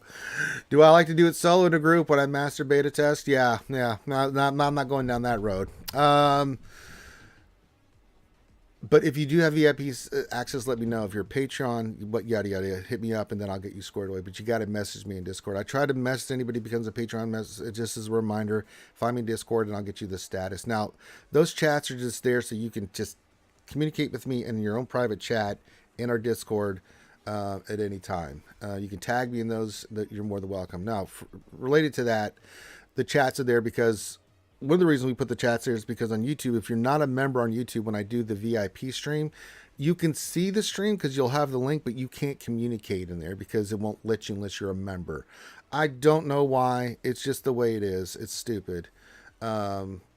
Do I like to do it solo in a group when I master beta test? Yeah. No, I'm not going down that road. But if you do have VIP access, let me know. If you're a Patreon, what yada yada, hit me up and then I'll get you squared away. But you got to message me in Discord. I try to message anybody who becomes a Patreon message just as a reminder. Find me in Discord and I'll get you the status. Now, those chats are just there so you can just communicate with me in your own private chat in our Discord at any time. You can tag me in those. That you're more than welcome. Now, related to that, the chats are there because one of the reasons we put the chats there is because on YouTube, if you're not a member on YouTube, when I do the VIP stream, you can see the stream because you'll have the link, but you can't communicate in there because it won't let you unless you're a member. I don't know why. It's just the way it is. It's stupid.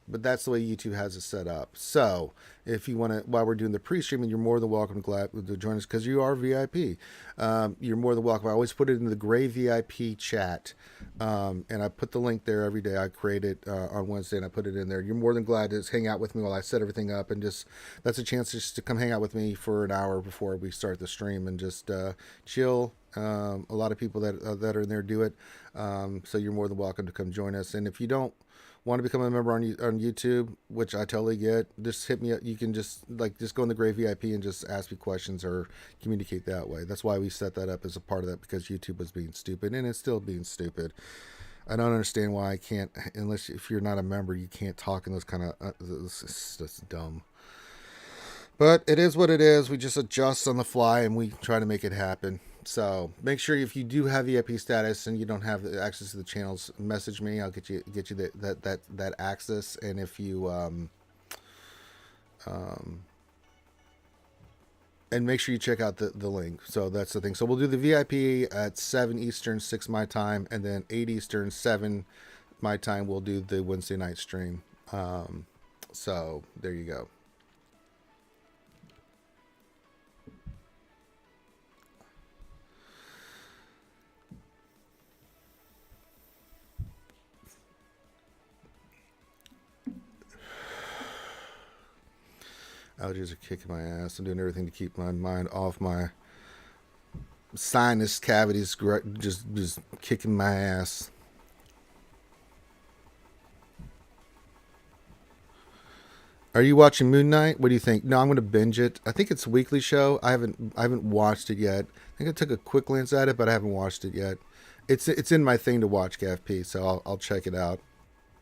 But that's the way YouTube has it set up. So if you want to, while we're doing the pre-streaming, you're more than welcome to join us because you are VIP. You're more than welcome. I always put it in the gray VIP chat. And I put the link there every day. I create it on Wednesday and I put it in there. You're more than glad to just hang out with me while I set everything up. And just, that's a chance just to come hang out with me for an hour before we start the stream and just chill. A lot of people that are in there do it. So you're more than welcome to come join us. And if you don't want to become a member on YouTube, which I totally get, just hit me up. You can just go in the gray VIP and just ask me questions or communicate that way. That's why we set that up as a part of that, because YouTube was being stupid and it's still being stupid. I don't understand why I can't, unless if you're not a member, you can't talk in those kind of, it's just dumb. But it is what it is. We just adjust on the fly and we try to make it happen. So make sure if you do have VIP status and you don't have access to the channels, message me. I'll get you that access. And if you and make sure you check out the link. So that's the thing. So we'll do the VIP at 7 Eastern, 6 my time, and then 8 Eastern, 7 my time. We'll do the Wednesday night stream. So there you go. Allergies are kicking my ass. I'm doing everything to keep my mind off my sinus cavities, just kicking my ass. Are you watching Moon Knight? What do you think? No, I'm going to binge it. I think it's a weekly show. I haven't watched it yet. I think I took a quick glance at it, but I haven't watched it yet. It's in my thing to watch, GAFP, so I'll check it out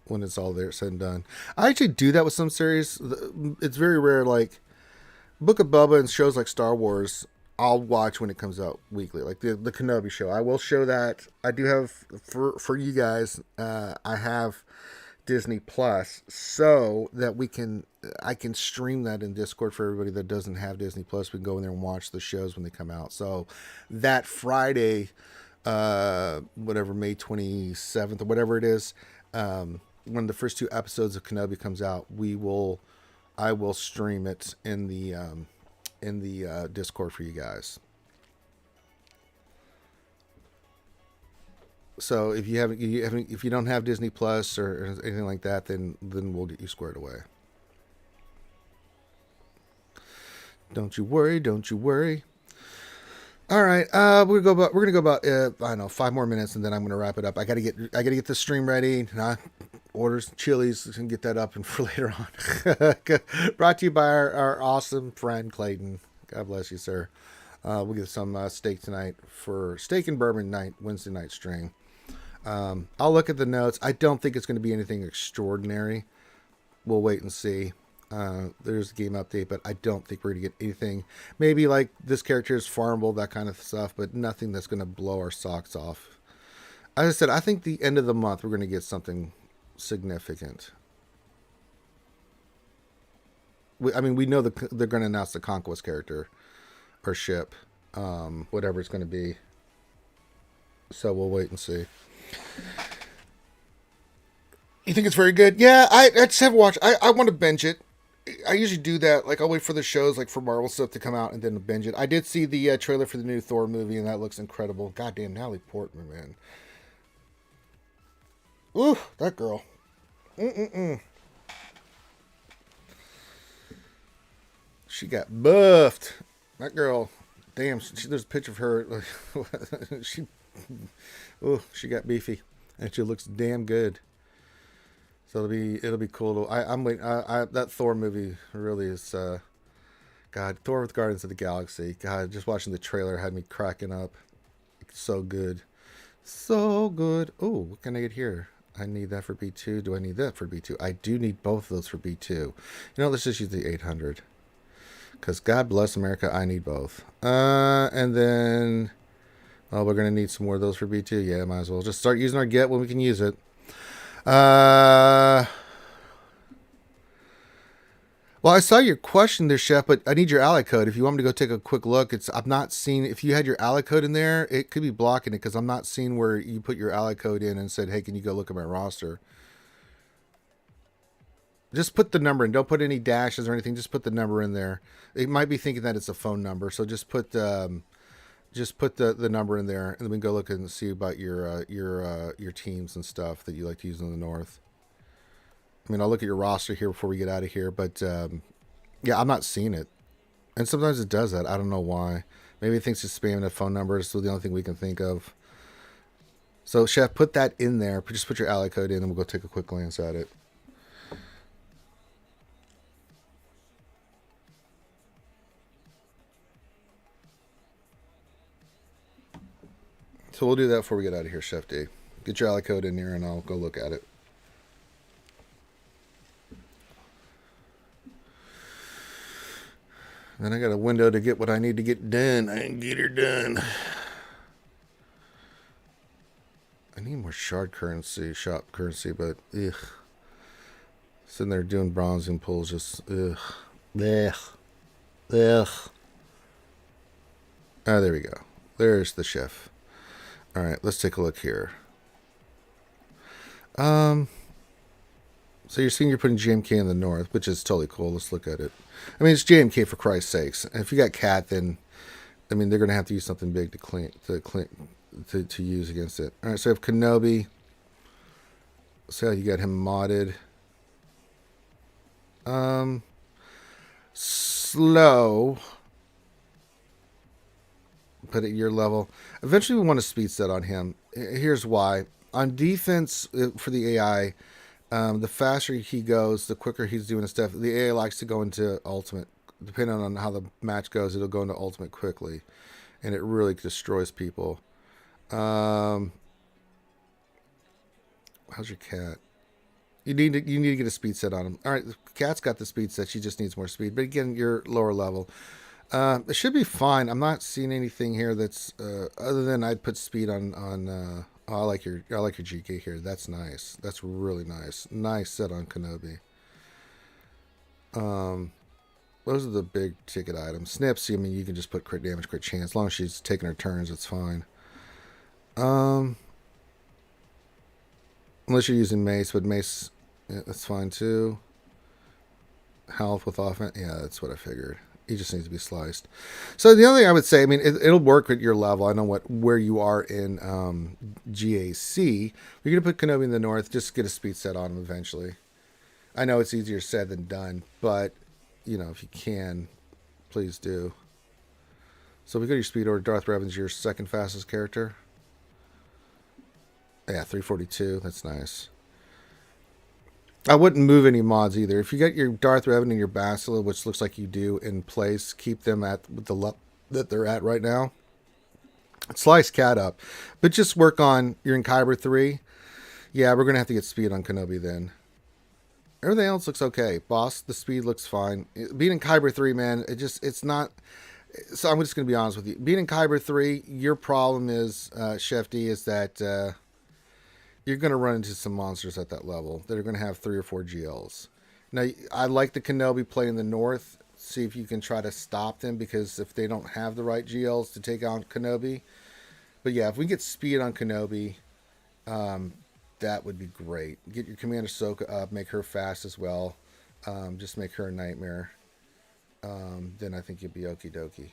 when it's all there, said and done. I actually do that with some series. It's very rare, like Book of Bubba and shows like Star Wars, I'll watch when it comes out weekly. Like the Kenobi show, I will show that. I do have, for you guys, I have Disney Plus, so that I can stream that in Discord for everybody that doesn't have Disney Plus. We can go in there and watch the shows when they come out. So that Friday, whatever, May 27th or whatever it is, when the first 2 episodes of Kenobi comes out, I will stream it in the Discord for you guys. So if if you don't have Disney Plus or anything like that, then we'll get you squared away. Don't you worry. All right, we're gonna go about I don't know, 5 more minutes, and then I'm gonna wrap it up. I gotta get the stream ready. Order some chilies and get that up and for later on. Brought to you by our awesome friend Clayton. God bless you, sir. We'll get some steak tonight for steak and bourbon night, Wednesday night stream. I'll look at the notes. I don't think it's going to be anything extraordinary. We'll wait and see. There's a game update, but I don't think we're going to get anything. Maybe like this character is farmable, that kind of stuff, but nothing that's going to blow our socks off. As I said, I think the end of the month we're going to get something significant. We know they're going to announce the Conquest character or ship, whatever it's going to be. So we'll wait and see. You think it's very good? Yeah, I just haven't watched. I want to binge it. I usually do that. Like, I'll wait for the shows, like for Marvel stuff to come out and then binge it. I did see the trailer for the new Thor movie, and that looks incredible. Goddamn, Natalie Portman, man. Ooh, that girl. She got buffed. That girl, damn. There's a picture of her. She got beefy, and she looks damn good. So it'll be cool. I'm waiting. That Thor movie really is. God, Thor with Guardians of the Galaxy. God, just watching the trailer had me cracking up. So good, so good. Oh, what can I get here? I need that for B2. Do I need that for B2? I do need both of those for B2. Let's just use the 800. Because God bless America, I need both. And then, we're going to need some more of those for B2. Yeah, might as well just start using our get when we can use it. Well, I saw your question there, Chef, but I need your ally code. If you want me to go take a quick look, I'm not seeing, if you had your ally code in there, it could be blocking it because I'm not seeing where you put your ally code in and said, hey, can you go look at my roster? Just put the number in. Don't put any dashes or anything. Just put the number in there. It might be thinking that it's a phone number, so just put the number in there, and then we can go look and see about your teams and stuff that you like to use in the north. I'll look at your roster here before we get out of here, but yeah, I'm not seeing it. And sometimes it does that. I don't know why. Maybe it thinks it's spamming a phone number. It's the only thing we can think of. So, Chef, put that in there. Just put your ally code in, and we'll go take a quick glance at it. So we'll do that before we get out of here, Chef D. Get your ally code in here, and I'll go look at it. Then I got a window to get what I need to get done. I can get her done. I need more shop currency, but ugh. Sitting there doing bronzing pulls, just ugh. Ugh. Ugh. Ah, there we go. There's the chef. All right, let's take a look here. So you're seeing you're putting GMK in the north, which is totally cool. Let's look at it. I mean, it's GMK for Christ's sakes. And if you got Cat, then I mean they're going to have to use something big to use against it. All right, so I have Kenobi. See how you got him modded. Slow. Put at your level. Eventually, we want a speed set on him. Here's why. On defense for the AI. The faster he goes, the quicker he's doing his stuff. The AI likes to go into ultimate. Depending on how the match goes, it'll go into ultimate quickly. And it really destroys people. How's your cat? You need to get a speed set on him. All right, the cat's got the speed set. She just needs more speed. But again, you're lower level. It should be fine. I'm not seeing anything here that's other than I'd put speed on I like your GK here. That's nice. That's really nice. Nice set on Kenobi. Those are the big ticket items. Snips, I mean, you can just put crit damage, crit chance. As long as she's taking her turns, it's fine. Unless you're using mace, but mace, yeah, that's fine too. Health with offense, yeah, that's what I figured. He just needs to be sliced. So the other thing I would say, I mean, it'll work at your level. I know where you are in GAC. You're gonna put Kenobi in the north. Just get a speed set on him eventually. I know it's easier said than done, but you know if you can, please do. So we go to your speed order. Darth Revan's your second fastest character. Yeah, 342. That's nice. I wouldn't move any mods either. If you get your Darth Revan and your Bastila, which looks like you do, in place, keep them at the level that they're at right now. Slice Cat up. But just work on, you're in Kyber 3. Yeah, we're going to have to get speed on Kenobi then. Everything else looks okay. Boss, the speed looks fine. Being in Kyber 3, man, it's not... So I'm just going to be honest with you. Being in Kyber 3, your problem is, Chef D, is that... you're going to run into some monsters at that level that are going to have 3 or 4 GLs. Now, I like the Kenobi play in the north. See if you can try to stop them, because if they don't have the right GLs to take out Kenobi. But yeah, if we get speed on Kenobi, that would be great. Get your Commander Ahsoka up, make her fast as well. Just make her a nightmare. Then I think you'll be okie dokie.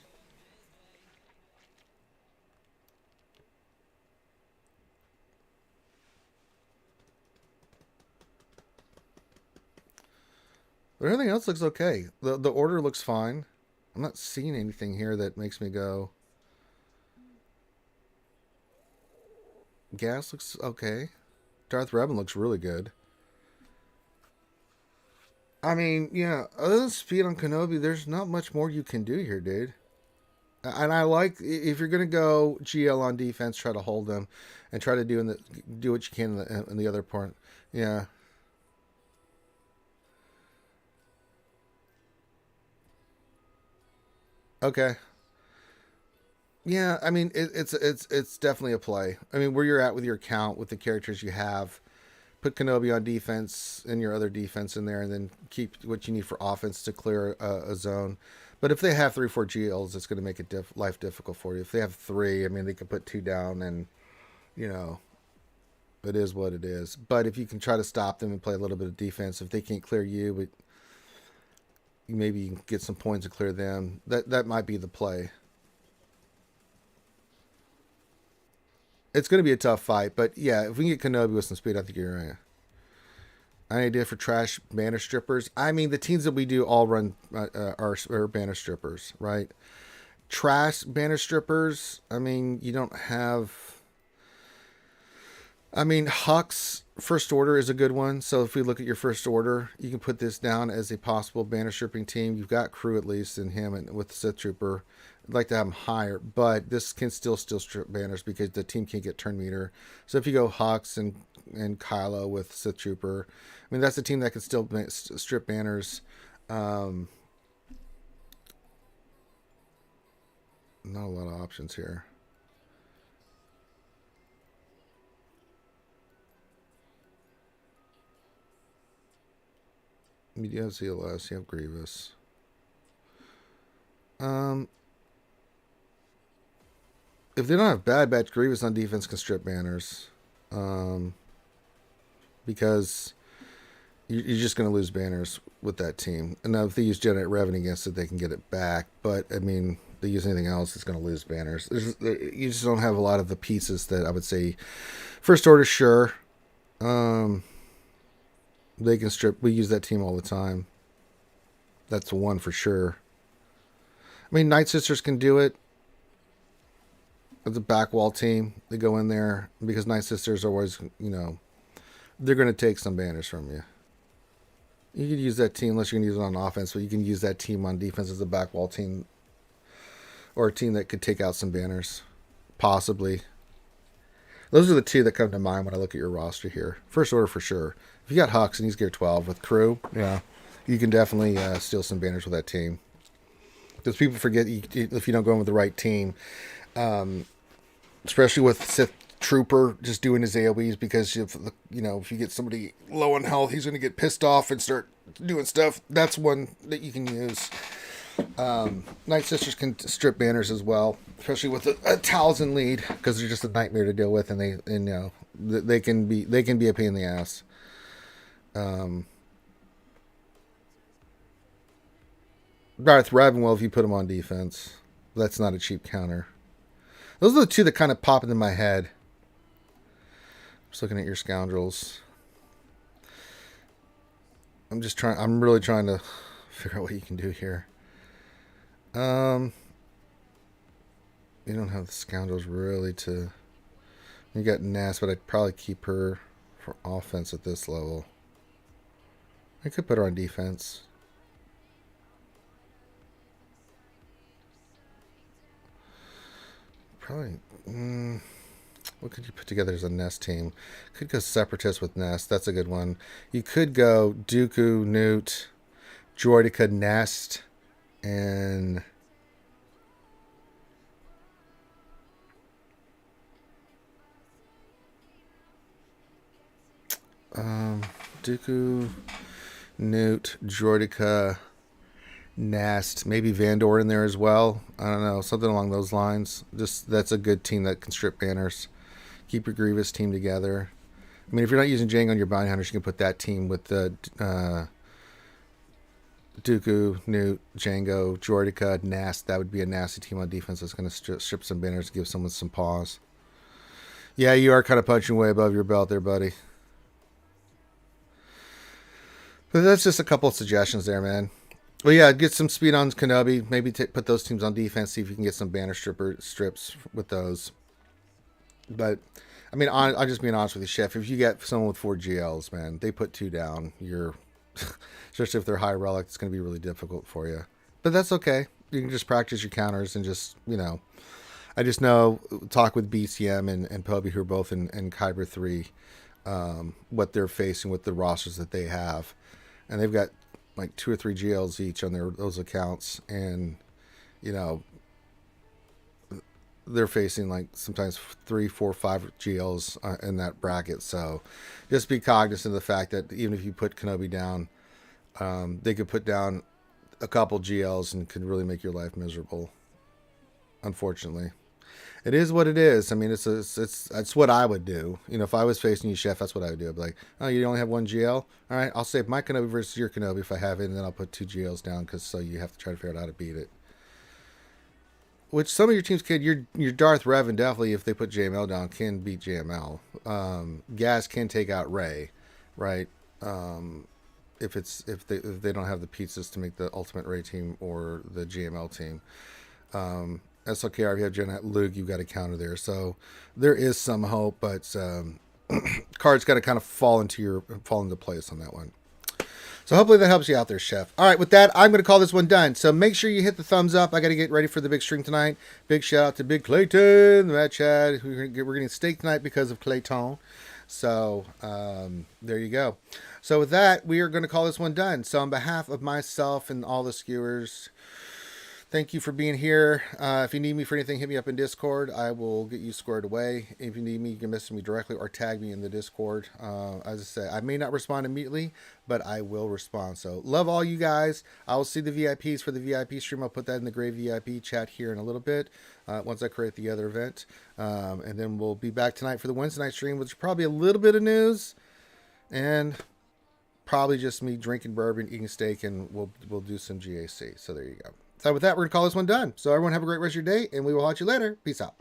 But everything else looks okay. The order looks fine. I'm not seeing anything here that makes me go... Gas looks okay. Darth Revan looks really good. I mean, yeah, other than speed on Kenobi, there's not much more you can do here, dude. And I like, if you're going to go GL on defense, try to hold them and try to do what you can in the other part. Yeah. Okay. Yeah, I mean it's definitely a play. I mean, where you're at with your account, with the characters you have, put Kenobi on defense and your other defense in there, and then keep what you need for offense to clear a zone. But if they have 3 or 4 GLs, it's going to make it life difficult for you. If they have 3, I mean, they can put 2 down, and you know, it is what it is. But if you can try to stop them and play a little bit of defense, if they can't clear you, but maybe you can get some points to clear them. That might be the play. It's going to be a tough fight, but yeah, if we can get Kenobi with some speed, I think you're right. Any idea for trash banner strippers? I mean, the teams that we do all run are banner strippers, right? Trash banner strippers, I mean, you don't have... I mean, Huck's First Order is a good one. So if we look at your First Order, you can put this down as a possible banner stripping team. You've got crew at least in him and with the Sith Trooper. I'd like to have him higher, but this can still strip banners because the team can't get turn meter. So if you go Hux and Kylo with Sith Trooper, I mean, that's a team that can still strip banners. Not a lot of options here. You have ZLS, you have Grievous. If they don't have Bad Batch, Grievous on defense can strip banners. Because you're just going to lose banners with that team. And now if they use generate revenue against it, they can get it back. But I mean, they use anything else, it's going to lose banners. You just don't have a lot of the pieces that I would say. First order, sure. They can strip. We use that team all the time. That's one for sure. I mean, Night Sisters can do it. It's a back wall team. They go in there because Night Sisters are always, they're going to take some banners from you. You could use that team unless you're going to use it on offense, but you can use that team on defense as a back wall team or a team that could take out some banners. Possibly. Those are the two that come to mind when I look at your roster here. First order for sure. If you got Hux and he's gear 12 with crew, yeah, you can definitely steal some banners with that team. Because people forget if you don't go in with the right team, especially with Sith Trooper just doing his AoEs, because if you get somebody low on health, he's going to get pissed off and start doing stuff. That's one that you can use. Night Sisters can strip banners as well, especially with a Talzin lead, because they're just a nightmare to deal with, and they can be a pain in the ass. Darth Ravenwell, if you put him on defense, that's not a cheap counter. Those are the two that kind of pop into my head. Just looking at your scoundrels. I'm really trying to figure out what you can do here. You don't have the scoundrels really to. You got Nass, but I'd probably keep her for offense at this level. I could put her on defense. Probably. What could you put together as a Nest team? Could go Separatist with Nest. That's a good one. You could go Dooku, Newt, Droideka, Nest, and Dooku, Newt, Droideka, Nast, maybe Vandor in there as well. I don't know, something along those lines. Just that's a good team that can strip banners. Keep your Grievous team together. I mean, if you're not using Jango on your Bounty Hunters, you can put that team with the Dooku, Newt, Jango, Droideka, Nast. That would be a nasty team on defense that's going to strip some banners, give someone some pause. Yeah, you are kind of punching way above your belt there, buddy. But that's just a couple of suggestions there, man. Well, yeah, get some speed on Kenobi. Maybe put those teams on defense. See if you can get some banner strips with those. But, I mean, I'm just being honest with you, Chef. If you get someone with 4 GLs, man, they put 2 down. Especially if they're high relic, it's going to be really difficult for you. But that's okay. You can just practice your counters and just, I just know, talk with BCM and Poby, who are both in Kyber 3, what they're facing with the rosters that they have. And they've got like 2 or 3 GLs each on those accounts, and they're facing like sometimes 3, 4, 5 GLs in that bracket. So just be cognizant of the fact that even if you put Kenobi down, they could put down a couple GLs and could really make your life miserable. Unfortunately, it is what it is. I mean, it's what I would do. If I was facing you, Chef, that's what I would do. I'd be like, oh, you only have 1 GL? All right, I'll save my Kenobi versus your Kenobi if I have it, and then I'll put 2 GLs down, so you have to try to figure out how to beat it. Which some of your teams could. Your Darth Revan definitely, if they put JML down, can beat JML. Gas can take out Rey, right? If they don't have the pizzas to make the Ultimate Rey team or the GML team. SLKR, if you have Gen Luke, you've got a counter there. So there is some hope, but cards got to kind of fall into place on that one. So hopefully that helps you out there, Chef. All right, with that, I'm going to call this one done. So make sure you hit the thumbs up. I got to get ready for the big stream tonight. Big shout out to Big Clayton, the Matt Chad. We're getting steak tonight because of Clayton. So there you go. So with that, we are going to call this one done. So on behalf of myself and all the skewers, thank you for being here. If you need me for anything, hit me up in Discord. I will get you squared away. If you need me, you can message me directly or tag me in the Discord. As I say, I may not respond immediately, but I will respond. So love all you guys. I will see the VIPs for the VIP stream. I'll put that in the Gray VIP chat here in a little bit once I create the other event. And then we'll be back tonight for the Wednesday night stream, which is probably a little bit of news. And probably just me drinking bourbon, eating steak, and we'll do some GAC. So there you go. So with that, we're going to call this one done. So everyone have a great rest of your day, and we will watch you later. Peace out.